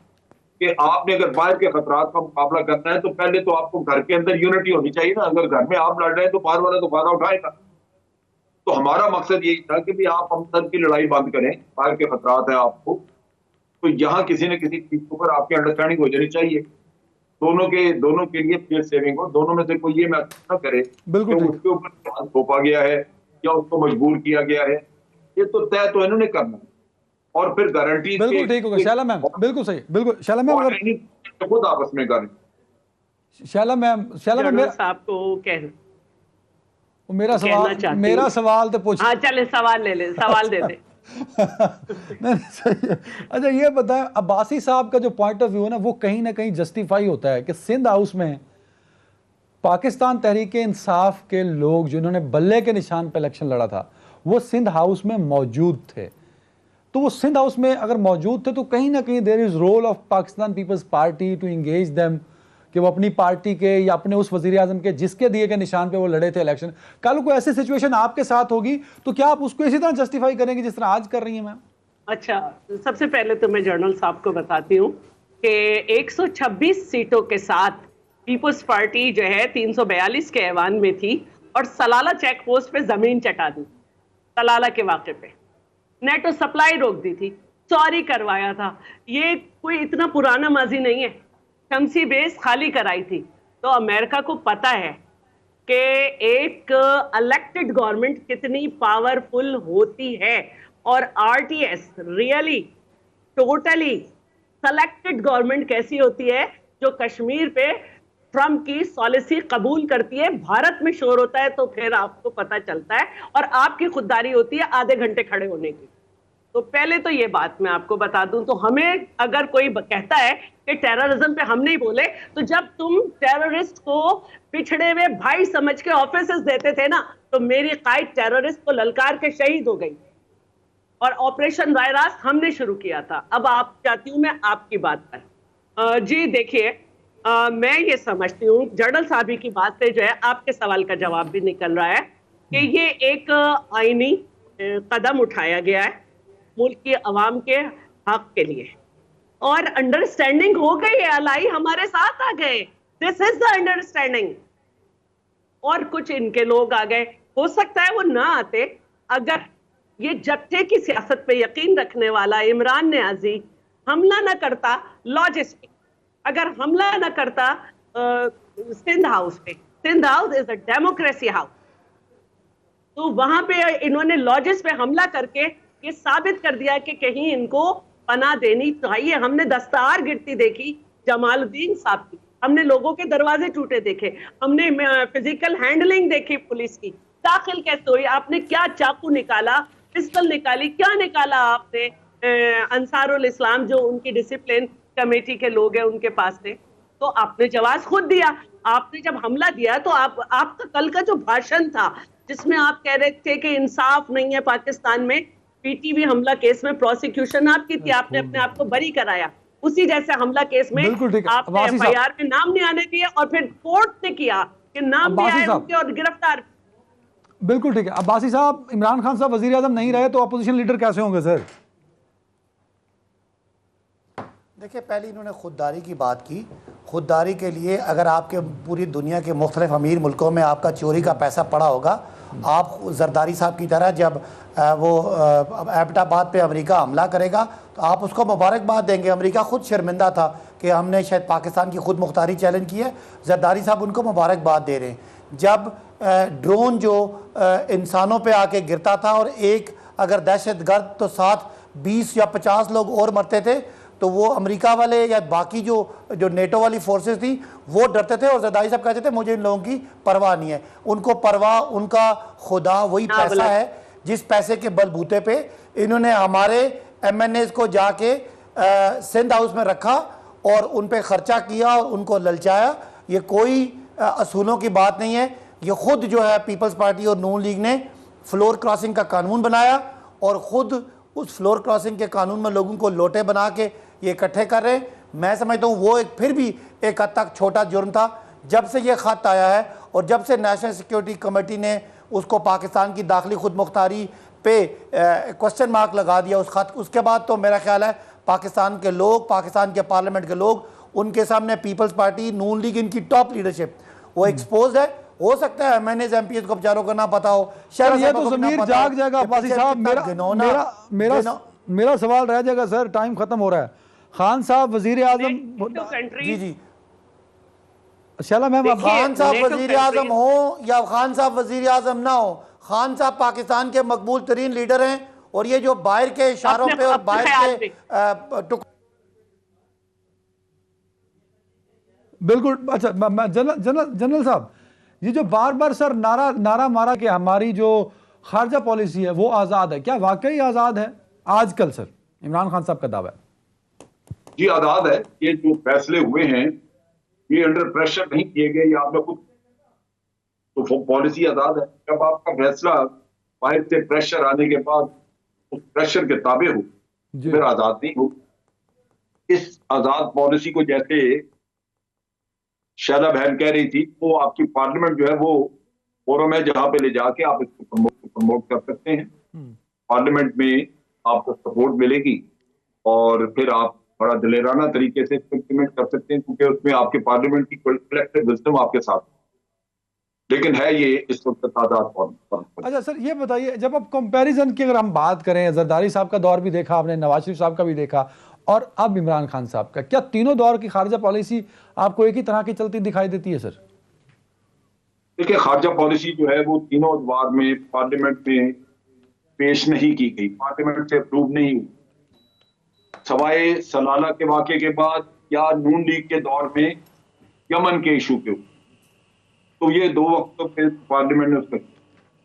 Speaker 2: कि आपने अगर बाहर के खतरात का मुकाबला करना है तो पहले तो आपको घर के अंदर यूनिटी होनी चाहिए ना। अगर घर में आप लड़ रहे हैं तो बाहर वाला तो फायदा उठाएगा। तो हमारा मकसद यही था कि भी आप हम सब की लड़ाई बंद करें, बाहर के खतरात है आपको, तो यहाँ किसी न किसी चीज के ऊपर आपकी अंडरस्टैंडिंग हो जानी चाहिए। दोनों के लिए पेस सेविंग हो, दोनों में से कोई ये महसूस न करे कि उसके ऊपर थोपा गया है या उसको मजबूर किया गया है। ये तो तय तो इन्होंने करना है, और फिर गारंटी
Speaker 1: बिल्कुल ठीक होगा। शैला मैम बिल्कुल सही, बिल्कुल शैला मैम, अगर
Speaker 2: खुद आपस में करें।
Speaker 1: शैला मैम मेरा सवाल तो पूछ,
Speaker 3: हाँ चले सवाल ले ले, सवाल दे दे।
Speaker 1: नहीं सही है। अच्छा ये बताएं, अब्बासी साहब का जो पॉइंट ऑफ व्यू है ना, वो कहीं ना कहीं जस्टिफाई होता है कि सिंध हाउस में पाकिस्तान तहरीक इंसाफ के लोग जिन्होंने बल्ले के निशान पर इलेक्शन लड़ा था, वो सिंध हाउस में मौजूद थे। तो वो सिंध हाउस में अगर मौजूद थे तो कहीं ना कहीं there is role of Pakistan Peoples Party to engage them, कि वो अपनी पार्टी के या अपने उस वजीर आजम के जिसके दिए गए निशान पे वो लड़े थे इलेक्शन। कल को ऐसी सिचुएशन आपके साथ होगी तो क्या आप उसको इसी तरह जस्टिफाई करेंगे जिस तरह आज कर रही हैं मैम?
Speaker 3: अच्छा, सबसे पहले तो मैं जनरल साहब को बताती हूँ कि 126 सीटों के साथ पीपल्स पार्टी जो है 342 के ऐवान में थी और सलाला चेक पोस्ट पे जमीन चटा दी। तलाला के वाक़े पे, नेटो सप्लाई रोक दी थी, चोरी करवाया था। ये कोई इतना पुराना माजी नहीं है। शमसी बेस खाली कराई थी। तो अमेरिका को पता है कि एक इलेक्टेड गवर्नमेंट कितनी पावरफुल होती है, और RTS really totally selected government कैसी होती है, जो कश्मीर पे ट्रंप की पॉलिसी कबूल करती है। भारत में शोर होता है तो फिर आपको पता चलता है, और आपकी खुददारी होती है आधे घंटे खड़े होने की। तो पहले तो ये बात मैं आपको बता दूं, तो हमें अगर कोई कहता है कि टेररिज्म पे हम नहीं बोले, तो जब तुम टेररिस्ट को पिछड़े हुए भाई समझ के ऑफिसेस देते थे ना, तो मेरी कायद टेररिस्ट को ललकार के शहीद हो गई, और ऑपरेशन वायरस हमने शुरू किया था। अब आप चाहती हूं मैं आपकी बात पर। जी देखिए, मैं ये समझती हूँ जर्नल साहबी की बात से जो है आपके सवाल का जवाब भी निकल रहा है कि ये एक आईनी कदम उठाया गया है मुल्क की अवाम के हक के लिए, और अंडरस्टैंडिंग हो गई है। अलाई हमारे साथ आ गए, दिस इज द अंडरस्टैंडिंग। और कुछ इनके लोग आ गए, हो सकता है वो ना आते अगर ये जत्थे की सियासत पे यकीन रखने वाला इमरान नियाजी हमला ना करता लॉजिस्टिक, अगर हमला ना करता सिंध हाउस पे। Sindh house is a democracy house, तो वहां पे इन्होंने लॉजिस पे हमला करके ये साबित कर दिया कि कहीं इनको पनाह देनी चाहिए। हमने दस्तार गिरती देखी जमालुद्दीन साहब की, हमने लोगों के दरवाजे टूटे देखे, हमने फिजिकल हैंडलिंग देखी पुलिस की। दाखिल कैसे हुई, आपने क्या चाकू निकाला, पिस्टल निकाली, क्या निकाला आपने? अंसारुल इस्लाम जो उनकी डिसिप्लिन कमेटी के लोग हैं उनके पास से, तो आपने जवाब खुद दिया। आपने जब हमला दिया तो आपका कल का जो भाषण था जिसमें आप कह रहे थे कि इंसाफ नहीं है पाकिस्तान में, पीटीवी हमला केस में प्रोसिक्यूशन आपकी थी, आपने अपने आप को बरी कराया। उसी जैसे हमला केस में आपने एफआईआर में नाम नहीं आने दिए, और फिर कोर्ट ने किया कि नाम भी आए उनके और गिरफ्तार।
Speaker 1: बिल्कुल ठीक है। अब्बासी साहब, इमरान खान साहब वजीर आजम नहीं रहे तो अपोजिशन लीडर कैसे होंगे सर?
Speaker 4: देखिए, पहले इन्होंने खुददारी की बात की। खुददारी के लिए अगर आपके पूरी दुनिया के मुख्तलिफ अमीर मुल्कों में आपका चोरी का पैसा पड़ा होगा, आप जरदारी साहब की तरह जब वो एबटाबाद पे अमेरिका हमला करेगा तो आप उसको मुबारकबाद देंगे। अमेरिका खुद शर्मिंदा था कि हमने शायद पाकिस्तान की खुद मुख्तारी चैलेंज की है, जरदारी साहब उनको मुबारकबाद दे रहे हैं। जब ड्रोन जो इंसानों पे आके गिरता था और एक अगर दहशतगर्द तो साथ 20 या 50 लोग और मरते थे, तो वो अमेरिका वाले या बाकी जो नेटो वाली फोर्सेस थी वो डरते थे, और जरदारी साहब कहते थे मुझे इन लोगों की परवाह नहीं है। उनको परवाह, उनका खुदा वही पैसा है जिस पैसे के बलबूते पे इन्होंने हमारे एमएनएस को जाके सिंध हाउस में रखा और उन पे खर्चा किया और उनको ललचाया। ये कोई असूलों की बात नहीं है, ये खुद जो है पीपल्स पार्टी और नून लीग ने फ्लोर क्रॉसिंग का कानून बनाया, और ख़ुद उस फ्लोर क्रॉसिंग के कानून में लोगों को लोटे बना के ये इकट्ठे कर रहे हैं। मैं समझता हूँ वो एक फिर भी एक हद तक छोटा जुर्म था। जब से ये ख़त आया है और जब से नेशनल सिक्योरिटी कमेटी ने उसको पाकिस्तान की दाखिली खुद मुख्तारी पे क्वेश्चन मार्क लगा दिया उस खत, उसके बाद तो मेरा ख्याल है पाकिस्तान के लोग, पाकिस्तान के पार्लियामेंट के लोग, उनके सामने पीपल्स पार्टी, नून लीग, इनकी टॉप लीडरशिप वो एक्सपोज है। हो सकता है एमएनएस एमपीएस को बेचारों को ना पता हो, शायद
Speaker 1: ये तो ज़मीर जाग जाएगा। अब्बासी साहब, मेरा सवाल रह जाएगा सर, टाइम खत्म हो रहा है। खान साहब वजीर आजम,
Speaker 4: जी जी
Speaker 1: शाला मैम,
Speaker 4: खान साहब वजीर आजम हो या खान साहब वजीर आजम ना हो, खान साहब पाकिस्तान के मकबूल तरीन लीडर हैं, और ये जो बाहर के इशारों पे और बाहर के
Speaker 1: बिल्कुल। अच्छा जनरल साहब, ये जो बार बार सर नारा मारा कि हमारी जो खारजा पॉलिसी है वो आज़ाद है, क्या वाकई आज़ाद है आजकल सर? इमरान खान साहब का दावा है
Speaker 2: जी आज़ाद है। ये जो फैसले हुए हैं ये अंडर प्रेशर नहीं किए गए, ये आपने खुद, तो पॉलिसी आज़ाद है। जब आपका फैसला बाहर से प्रेशर आने के बाद उस प्रेशर के ताबे हो फिर आज़ाद नहीं हो। इस आज़ाद पॉलिसी को जैसे शायदा बहन कह रही थी, वो आपकी पार्लियामेंट जो है वो फोरम है जहां पे ले जाके आप इसको प्रमोट कर सकते हैं। पार्लियामेंट में आपको सपोर्ट मिलेगी और फिर आप बड़ा दिलेराना तरीके से इम्प्लीमेंट कर सकते हैं, क्योंकि उसमें आपके पार्लियामेंट की कलेक्टिव विजडम आपके साथ। लेकिन है ये इस वक्त तादाद फॉर्म।
Speaker 1: अच्छा सर, ये बताइए, जब आप कंपैरिजन की अगर हम बात करें, जरदारी साहब का दौर भी देखा आपने, नवाज शरीफ साहब का भी देखा, और अब इमरान खान साहब का, क्या तीनों दौर की खारजा पॉलिसी आपको एक ही तरह की चलती दिखाई देती है सर?
Speaker 2: देखिए, खारजा पॉलिसी जो है वो तीनों दौर में पार्लियामेंट में पेश नहीं की गई, पार्लियामेंट से अप्रूव नहीं हुई, सवाए सलाला के वाक़े के बाद या नून लीग के दौर में यमन के इशू के ऊपर। तो ये दो वक्तों पे पार्लियामेंट ने उसका,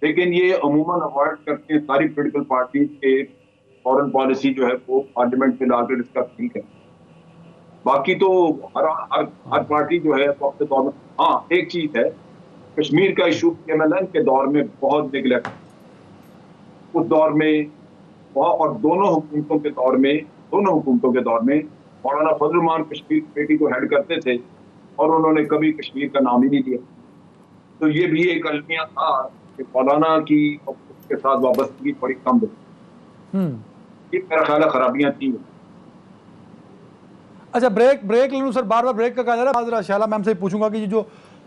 Speaker 2: लेकिन ये अमूमन अवॉइड करते हैं सारी पॉलिटिकल पार्टी के फॉरेन पॉलिसी जो है वो पार्लियामेंट में लाकर इसका ठीक है। बाकी तो हर पार्टी जो है वक्त दौर में, हाँ एक चीज है, कश्मीर का इशू PMLN के दौर में बहुत निगलेक्ट, उस दौर में और दोनों हुकूमतों के दौर में मौलाना फजल रहमान कश्मीर कमेटी को हेड करते थे और उन्होंने कभी कश्मीर का नाम ही नहीं लिया। तो ये भी एक अलमिया था कि मौलाना की उसके साथ वाबस्तगी बड़ी कम थी। ये मेरा ख्याल है खराबियां थी।
Speaker 1: अच्छा, ब्रेक ले लूँ सर, बार बार ब्रेक का कहा जा रहा है। बाजरा शाला मैम से पूछूंगा कि ये जो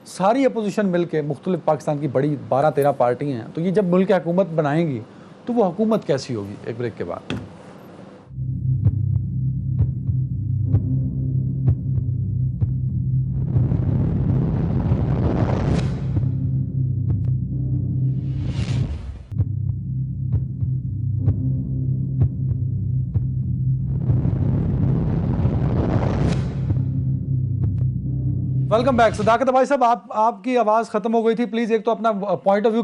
Speaker 1: सारी अपोजिशन मिलके मुख्तलिफ पाकिस्तान की बड़ी 12-13 पार्टी हैं, तो ये जब मुल्क की हुकूमत बनाएंगी तो वो हुकूमत कैसी होगी? एक ब्रेक के बाद। Welcome back. सदाकत भाई साहब, आपकी आवाज़ ख़त्म हो गई थी, प्लीज़ एक तो अपना पॉइंट ऑफ व्यू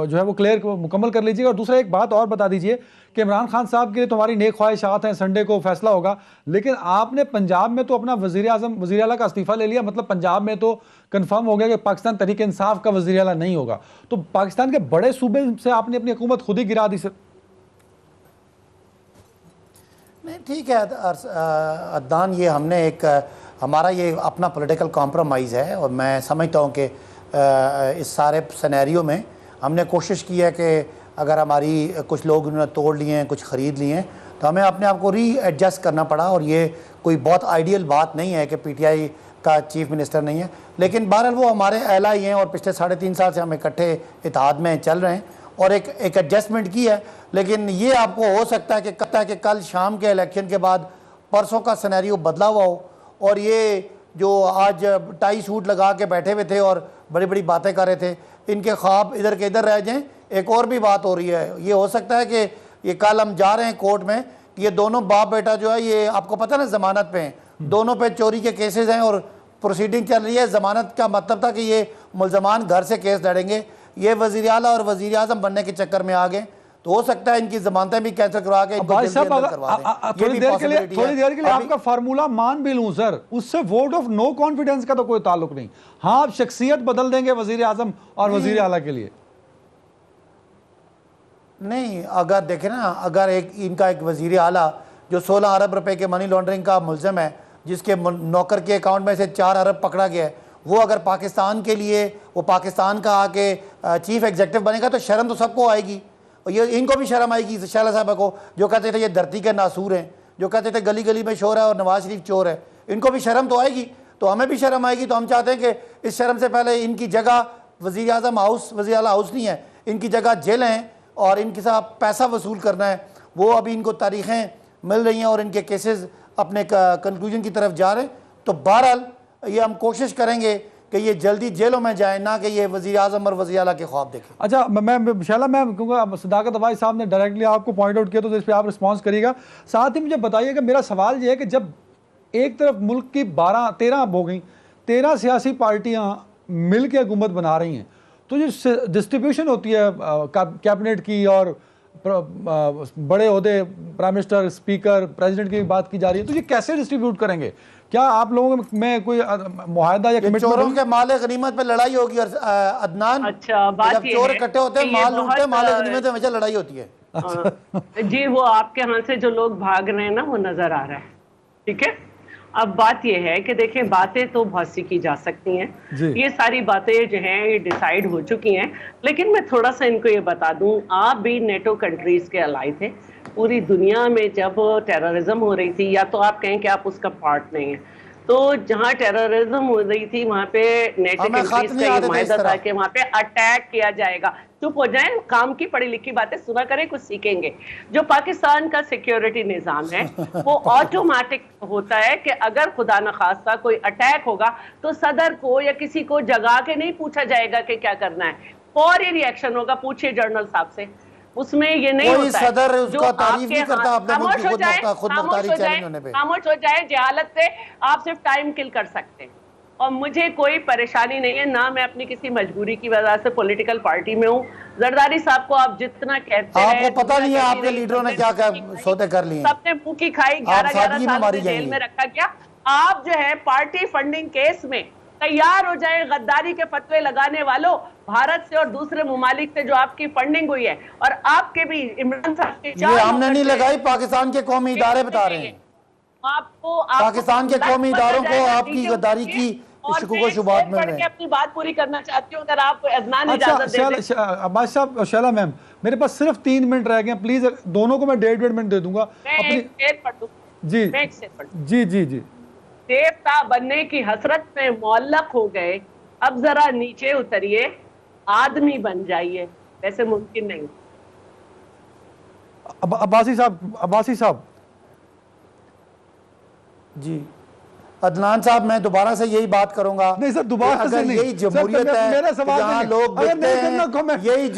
Speaker 1: जो है वो क्लियर मुकम्मल कर लीजिए, और दूसरा एक बात और बता दीजिए कि इमरान खान साहब के लिए तुम्हारी नेक ख्वाहिशात हैं, संडे को फैसला होगा, लेकिन आपने पंजाब में तो अपना वज़ीर आला का इस्तीफ़ा ले लिया, मतलब पंजाब में तो कन्फर्म हो गया कि पाकिस्तान तहरीक इंसाफ का वज़ीर आला नहीं होगा, तो पाकिस्तान के बड़े सूबे से आपने अपनी हुकूमत खुद ही गिरा दी सर।
Speaker 4: नहीं ठीक है अदनान, ये हमने हमारा ये अपना पॉलिटिकल कॉम्प्रोमाइज़ है, और मैं समझता हूँ कि इस सारे सिनेरियो में हमने कोशिश की है कि अगर हमारी कुछ लोग उन्होंने तोड़ लिए हैं, कुछ ख़रीद लिए हैं, तो हमें अपने आप को रीएडजस्ट करना पड़ा, और ये कोई बहुत आइडियल बात नहीं है कि PTI का चीफ मिनिस्टर नहीं है, लेकिन बहरहाल वो हमारे एला ही हैं और पिछले 3.5 साल से हम इकट्ठे इत्तेहाद में चल रहे हैं और एक एडजस्टमेंट की है। लेकिन ये आपको हो सकता है कि कल शाम के इलेक्शन के बाद परसों का सिनेरियो बदला हुआ हो, और ये जो आज टाई सूट लगा के बैठे हुए थे और बड़ी बड़ी बातें कर रहे थे, इनके ख्वाब इधर के इधर रह जाएं। एक और भी बात हो रही है, ये हो सकता है कि ये कल हम जा रहे हैं कोर्ट में, ये दोनों बाप बेटा जो है, ये आपको पता ना ज़मानत पे हैं, दोनों पे चोरी के केसेस हैं और प्रोसीडिंग चल रही है। ज़मानत का मतलब था कि ये मुल्ज़मान घर से केस लड़ेंगे, ये वज़ीर आला और वज़ीर आज़म बनने के चक्कर में आ गए, तो हो सकता है इनकी जमानतें भी कैंसिल करवा के
Speaker 1: भाई साहब थोड़ी देर के लिए आपका फार्मूला मान भी लूं सर, उससे वोट ऑफ नो कॉन्फिडेंस का तो कोई ताल्लुक नहीं। हाँ, आप शख्सियत बदल देंगे वजीर आजम और वजीर आला के लिए
Speaker 4: नहीं। अगर देखें ना, अगर इनका एक वजीर आला जो 16 अरब रुपए के मनी लॉन्ड्रिंग का मुलज़म है, जिसके नौकर के अकाउंट में से 4 अरब पकड़ा गया है, वो अगर पाकिस्तान के लिए, वो पाकिस्तान का आके चीफ एग्जीक्यूटिव बनेगा तो शर्म तो सबको आएगी, और ये इनको भी शर्म आएगी शाला साहब को, जो कहते थे ये धरती के नासूर हैं, जो कहते थे गली गली में शोर है और नवाज शरीफ चोर है, इनको भी शर्म तो आएगी, तो हमें भी शर्म आएगी। तो हम चाहते हैं कि इस शर्म से पहले इनकी जगह वज़ीर आज़म हाउस, वज़ीर आला हाउस नहीं है, इनकी जगह जेल हैं और इनके साथ पैसा वसूल करना है। वो अभी इनको तारीखें मिल रही हैं और इनके केसेस अपने कंक्लूजन की तरफ जा रहे हैं। तो बहरहाल ये हम कोशिश करेंगे कि ये जल्दी जेलों में जाए, ना कि ये वज़ीर आज़म और वज़ीर आला के ख्वाब देखें।
Speaker 1: अच्छा, मैं शाला मैं कहूँगा, सदाकत भाई साहब ने डायरेक्टली आपको पॉइंट आउट किया, तो इस पर आप रिस्पॉन्स करिएगा। साथ ही मुझे बताइएगा, मेरा सवाल ये है कि जब एक तरफ मुल्क की 13 हो गई, 13 सियासी पार्टियाँ मिल के हुकूमत बना रही हैं, तो जो डिस्ट्रीब्यूशन होती है कैबिनेट की और बड़े ओहदे प्राइम मिनिस्टर, स्पीकर, प्रेसिडेंट की बात की जा रही है, तो ये कैसे डिस्ट्रीब्यूट करेंगे? क्या आप लोगों में कोई मुआहदा या कमिटमेंट?
Speaker 4: चोरों के माल गनीमत पे लड़ाई होगी और अदनान,
Speaker 3: अच्छा, बात
Speaker 4: जब चोर इकट्ठे होते हैं, माल लूटते, माल गनीमत में हमेशा लड़ाई होती है।
Speaker 3: जी, वो आपके हाथ से जो लोग भाग रहे हैं ना, वो नजर आ रहा है। ठीक है, अब बात यह है कि देखें, बातें तो बहुत सी की जा सकती हैं, ये सारी बातें जो हैं ये डिसाइड हो चुकी हैं, लेकिन मैं थोड़ा सा इनको ये बता दूं, आप भी नेटो कंट्रीज के अलाई थे। पूरी दुनिया में जब टेररिज्म हो रही थी, या तो आप कहें कि आप उसका पार्ट नहीं है, तो जहाँ टेररिज्म हो रही थी वहां पे नेटो
Speaker 4: हमें खत
Speaker 3: कंट्रीज
Speaker 4: नहीं
Speaker 3: का
Speaker 4: आते
Speaker 3: ये
Speaker 4: थे इस
Speaker 3: मायदा था
Speaker 4: तरह।
Speaker 3: कि वहां पे अटैक किया जाएगा। चुप हो जाएं, काम की पढ़ी लिखी बातें सुना करें, कुछ सीखेंगे। जो पाकिस्तान का सिक्योरिटी निजाम है वो ऑटोमेटिक होता है कि अगर खुदा न खास्ता कोई अटैक होगा तो सदर को या किसी को जगा के नहीं पूछा जाएगा कि क्या करना है, फौरी रिएक्शन होगा। पूछिए जनरल साहब से, उसमें ये नहीं
Speaker 4: कोई
Speaker 3: होता है।
Speaker 4: सदर
Speaker 3: जो
Speaker 4: उसका तारीफ
Speaker 3: आपके
Speaker 4: नहीं करता अपने मुल्क
Speaker 3: खामोश
Speaker 4: की
Speaker 3: हो जाए,
Speaker 4: खुद
Speaker 3: खामोश
Speaker 4: मुख्तारी
Speaker 3: हो जाए,
Speaker 4: चैलेंज होने पे।
Speaker 3: खामोश हो जाए। जहालत से आप सिर्फ टाइम किल कर सकते हैं और मुझे कोई परेशानी नहीं है, ना मैं अपनी किसी मजबूरी की वजह से पॉलिटिकल पार्टी में हूँ। जरदारी साहब को आप जितना कहते हैं,
Speaker 4: आपको पता नहीं है आपके लीडरों ने क्या क्या सौदे कर लिए हैं।
Speaker 3: सबने मुंह की खाई,
Speaker 4: आप
Speaker 3: 11
Speaker 4: सादगी में
Speaker 3: साल
Speaker 4: मारी
Speaker 3: से जेल
Speaker 4: जाएंगी।
Speaker 3: में रखा गया। आप जो है पार्टी फंडिंग केस में तैयार हो जाए गद्दारी के फतवे लगाने वालों, भारत से और दूसरे मुमालिक से जो आपकी फंडिंग हुई है। और आपके भी इमरान साहब के
Speaker 4: ये हमने नहीं लगाई, पाकिस्तान के कौमी इदारे बता रहे हैं।
Speaker 3: आपको
Speaker 4: पाकिस्तान के कौमी इदारों को आपकी गद्दारी की शिकूक शुबहत मिल रहे हैं।
Speaker 3: अपनी बात पूरी करना चाहती हूँ, अगर आप अदनान
Speaker 1: अच्छा
Speaker 3: इजाजत दे दें।
Speaker 1: अब्बास साहब, शैला मैम, मेरे पास सिर्फ 3 मिनट रह गए, प्लीज दोनों को मैं 1.5 मिनट दे दूंगा।
Speaker 3: मैं एक शेर पढ़ दूं।
Speaker 1: जी
Speaker 3: मैं एक शेर पढ़ दूं।
Speaker 1: जी जी जी।
Speaker 3: देवता बनने की हसरत में मुअल्लक हो गए, अब जरा नीचे उतरिए, आदमी बन जाइए। वैसे मुमकिन नहीं।
Speaker 1: अब्बासी साहब
Speaker 4: जी अदनान साहब, मैं दोबारा से यही बात करूंगा।
Speaker 1: नहीं सर, दोबारा से
Speaker 4: अगर
Speaker 1: नहीं,
Speaker 4: यही जमहूरियत
Speaker 1: सर,
Speaker 4: है
Speaker 1: मेरा सवाल
Speaker 4: जहां लोग बिकते हैं, यही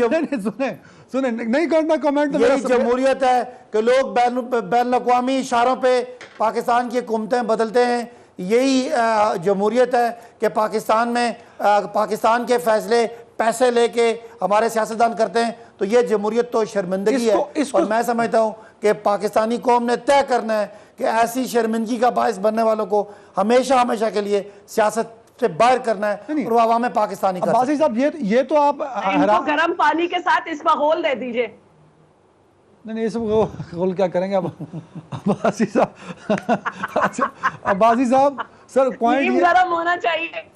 Speaker 1: सुने नहीं करना कमेंट।
Speaker 4: यही जमहूरियत है कि लोग बैन अवी इशारों पे पाकिस्तान की हुकूमतें बदलते हैं। यही जमहूरियत है कि पाकिस्तान में पाकिस्तान के फैसले पैसे लेके हमारे सियासतदान करते हैं। तो ये जमहूरियत तो शर्मिंदगी है। और मैं समझता हूँ कि पाकिस्तानी कौम ने तय करना है कि ऐसी शर्मिंदगी का बायस बनने वालों को हमेशा हमेशा के लिए सियासत से बाहर करना है और वो अवाम पाकिस्तानी कर।
Speaker 1: अब्बासी साहब, ये तो आप
Speaker 3: गर्म पानी के साथ इसमें घोल दे दीजिए।
Speaker 1: नहीं, इस गोल क्या करेंगे अब अब्बासी साहब? अच्छा अब्बासी साहब, सर पॉइंट
Speaker 3: गर्म होना चाहिए।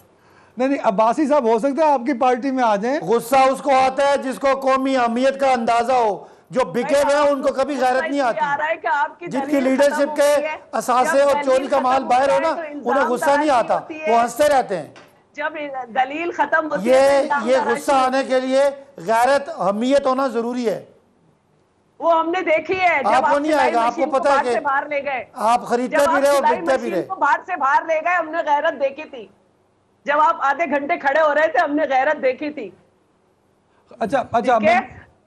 Speaker 1: नहीं, अब्बासी साहब हो सकता है आपकी पार्टी में आ जाएं।
Speaker 4: गुस्सा उसको आता है जिसको कौमी अहमियत का अंदाजा हो। जो बिके हुए हैं उनको कभी गैरत नहीं आती। जिनकी लीडरशिप के असासे और चोरी का माल बाहर हो ना, उन्हें गुस्सा नहीं आता, वो हंसते रहते हैं।
Speaker 3: जब दलील खत्म होती
Speaker 4: ये गुस्सा आने के लिए गैरत अहमियत होना जरूरी है।
Speaker 3: वो हमने देखी है। जब
Speaker 4: आपको नहीं आएगा, आपको पता है कि
Speaker 3: बाहर ले गए,
Speaker 4: आप खरीदते भी रहे और बिकते भी रहे।
Speaker 3: बाहर से बाहर ले गए, हमने गैरत देखी थी। जब आप आधे घंटे खड़े हो रहे थे, हमने गैरत देखी थी।
Speaker 1: अच्छा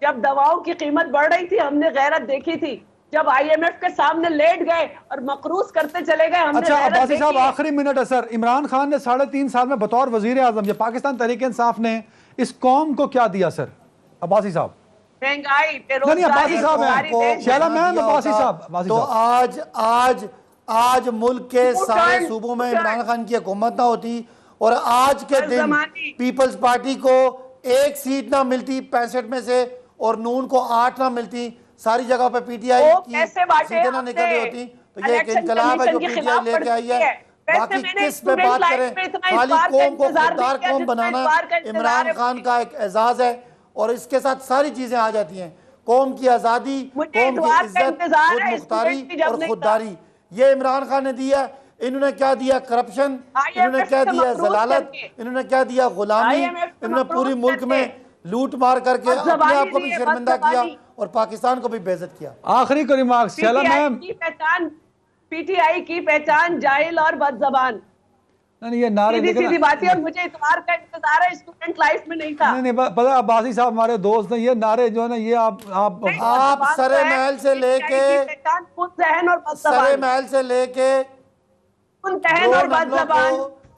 Speaker 3: जब दवाओं की कीमत बढ़ रही थी, हमने गैरत देखी थी। जब IMF के सामने लेट गए और मकरूज करते चले गए, हमने
Speaker 1: अच्छा
Speaker 3: गैरत
Speaker 1: अब्बासी
Speaker 3: देखी
Speaker 1: साहब,
Speaker 3: है।
Speaker 1: आखिरी मिनट है सर। इमरान खान ने 3.5 साल में बतौर वजीर आजम या पाकिस्तान तहरीक इंसाफ ने इस कौम को क्या दिया सर? अब्बासी साहब।
Speaker 3: महंगाई,
Speaker 1: नहीं, अब्बासी साहब हैं, शैला मैम, अब्बासी साहब।
Speaker 4: तो आज मुल्क के सारे सूबों में इमरान खान की हुकूमत ना होती और आज के दिन पीपल्स पार्टी को 1 सीट ना मिलती 65 में से और नून को 8 ना मिलती, सारी जगह पे PTI की सीटें ना निकल रही होती, तो ये एक इनकलाब है जो PTI लेके आई है। बाकी किस पे बात करें, खाली कौम को खुददार कौम बनाना इमरान खान का एक एजाज है और इसके साथ सारी चीजें आ जाती हैं। कौम की आजादी, कौम की इज्जत, खुद मुख्तारी और खुददारी, ये इमरान खान ने दिया। इन्होंने क्या दिया? करप्शन, इन्होंने क्या दिया? जलालत, इन्होंने क्या दिया? गुलामी, इन्होंने पूरी मुल्क में लूट मार करके अपने आप को भी शर्मिंदा किया और पाकिस्तान को भी बेइज्जत किया।
Speaker 1: आखिरी को रिमार्क्स शैला मैम।
Speaker 3: PTI की पहचान जाहिल और बदज़बान।
Speaker 1: नहीं, ये नारे
Speaker 3: सीधी बात है और मुझे इतवार का इंतजार है, स्टूडेंट लाइफ में नहीं था।
Speaker 1: नहीं पता, अब्बासी साहब हमारे दोस्त हैं, ये नारे जो है ना, ये आप
Speaker 4: सरे महल से लेके सरे महल से लेके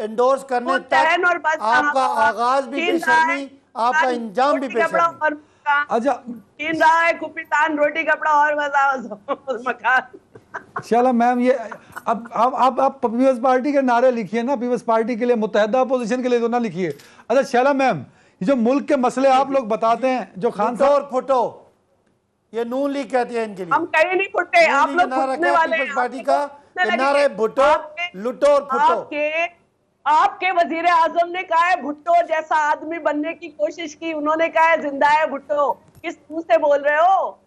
Speaker 4: इंडोर्स करने तक आपका आगाज भी बेशर्मी, आपका इंजाम भी बेशर्मी।
Speaker 1: अच्छा,
Speaker 3: तीन रहा है कुपितान, रोटी कपड़ा और मकान।
Speaker 1: चलो मैम, ये अब आप पीपल्स पार्टी के नारे लिखिए ना, पीपल्स पार्टी के लिए, मुत्तहिदा अपोजिशन के लिए तो ना लिखिए। अच्छा शैला मैम, ये जो मुल्क के मसले आप लोग बताते हैं, जो खान साहब
Speaker 4: और फुटो, ये नून लीग कहती है इनके लिए।
Speaker 3: हम कहीं नहीं फुटे, आप लोग फुटने वाले हैं।
Speaker 4: पार्टी का नारा भुट्टो, लुटो और फुटो।
Speaker 3: आपके वजीर आजम ने कहा है भुट्टो जैसा आदमी बनने की कोशिश की, उन्होंने कहा है जिंदा है भुट्टो। किस मुंह से बोल रहे हो?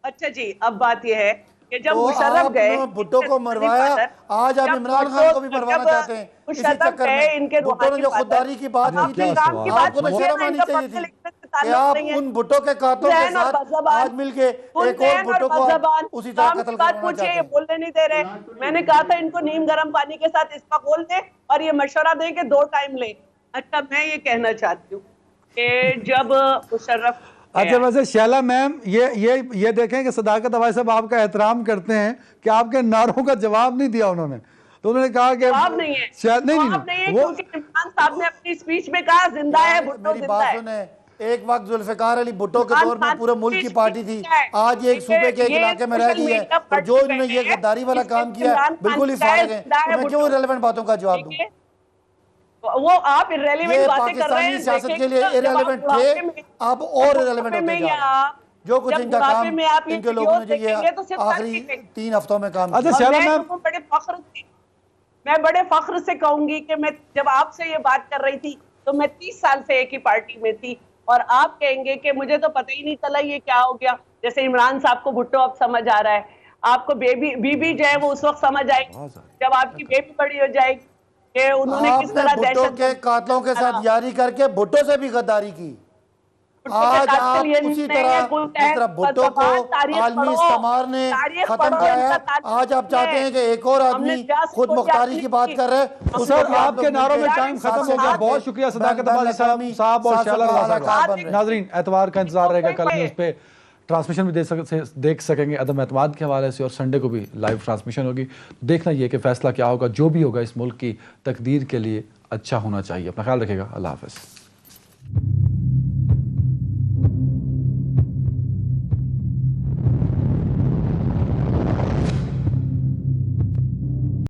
Speaker 3: अच्छा जी, अब बात यह है कि जब
Speaker 4: तो
Speaker 3: मुशर्रफ
Speaker 4: आपने
Speaker 3: गए
Speaker 4: भुट्टो को मरवाया, आज आप इमरान खान को भी मरवाना चाहते हैं इसी चक्कर में। भुट्टो ने जो खुददारी की बात की थी, आपको तो शर्म आनी चाहिए थी कि आप उन भुट्टो के कातलों के साथ आज मिलके एक और भुट्टो को उसी तरह कत्ल करवाना चाहते हैं।
Speaker 3: बोलने नहीं दे रहे। मैंने कहा था इनको नीम गर्म पानी के साथ इसका घोल दे और ये मशवरा दे के 2 टाइम ले। अच्छा, मैं ये कहना चाहती हूँ कि जब मुशर्रफ
Speaker 1: अच्छा, वैसे शैला मैम ये देखें कि सदाकत हवाई साहब आपका एहतराम करते हैं कि आपके नारों का जवाब नहीं दिया उन्होंने, तो उन्होंने कहा कि
Speaker 3: जवाब नहीं है, जवाब नहीं है, क्योंकि इमरान साहब ने अपनी स्पीच में कहा जिंदा है भुट्टो,
Speaker 4: मेरी बात सुने, एक वक्त जुल्फिकार अली भुट्टो के दौर में पूरे मुल्क की पार्टी थी, आज एक सूबे के एक इलाके में रह गई है, और जो इन्होंने ये गद्दारी वाला काम किया है बिल्कुल ही फारिग है। मैं क्यों इररिलेवेंट बातों का जवाब दूं?
Speaker 3: वो आप इररिलेवेंट बातें कर रहे हैं,
Speaker 4: सियासत के लिए इररिलेवेंट थे, अब और इररिलेवेंट होते जा रहे हैं। जो कुछ इनका काम इनके लोगों ने जो ये आखिरी 3 हफ्तों में काम
Speaker 1: अच्छा शैला मैम,
Speaker 3: मैं बड़े फख्र से कहूंगी कि मैं जब आपसे ये बात कर रही थी तो मैं 30 साल से एक ही पार्टी में थी, और आप कहेंगे कि मुझे तो पता ही नहीं चला ये क्या हो गया। जैसे इमरान साहब को भुट्टो अब समझ आ रहा है, आपको बीबी जो है वो उस वक्त समझ आएगी जब आपकी बेबी बड़ी हो जाएगी कि उन्होंने किस तरह
Speaker 4: भुट्टो के कातलों के साथ यारी करके भुट्टो से भी गद्दारी की। आज आप उसी तरह जिस तरह भुट्टो को आलमी इस्तेमार ने खत्म किया है, आज आप चाहते हैं कि एक और आदमी खुद मुख्तारी की बात कर रहे हैं।
Speaker 1: सर आपके नारों में टाइम खत्म हो गया। बहुत शुक्रिया सदाकत हवाई साहब और शैला साहब। नाजरीन, एतवार का इंतजार रहेगा, कल हम उस पर ट्रांसमिशन भी देख सकेंगे अदम एतमाद के हवाले से, और संडे को भी लाइव ट्रांसमिशन होगी। देखना ये कि फैसला क्या होगा, जो भी होगा इस मुल्क की तकदीर के लिए अच्छा होना चाहिए। अपना ख्याल रखिएगा। अल्लाह हाफ़िज़।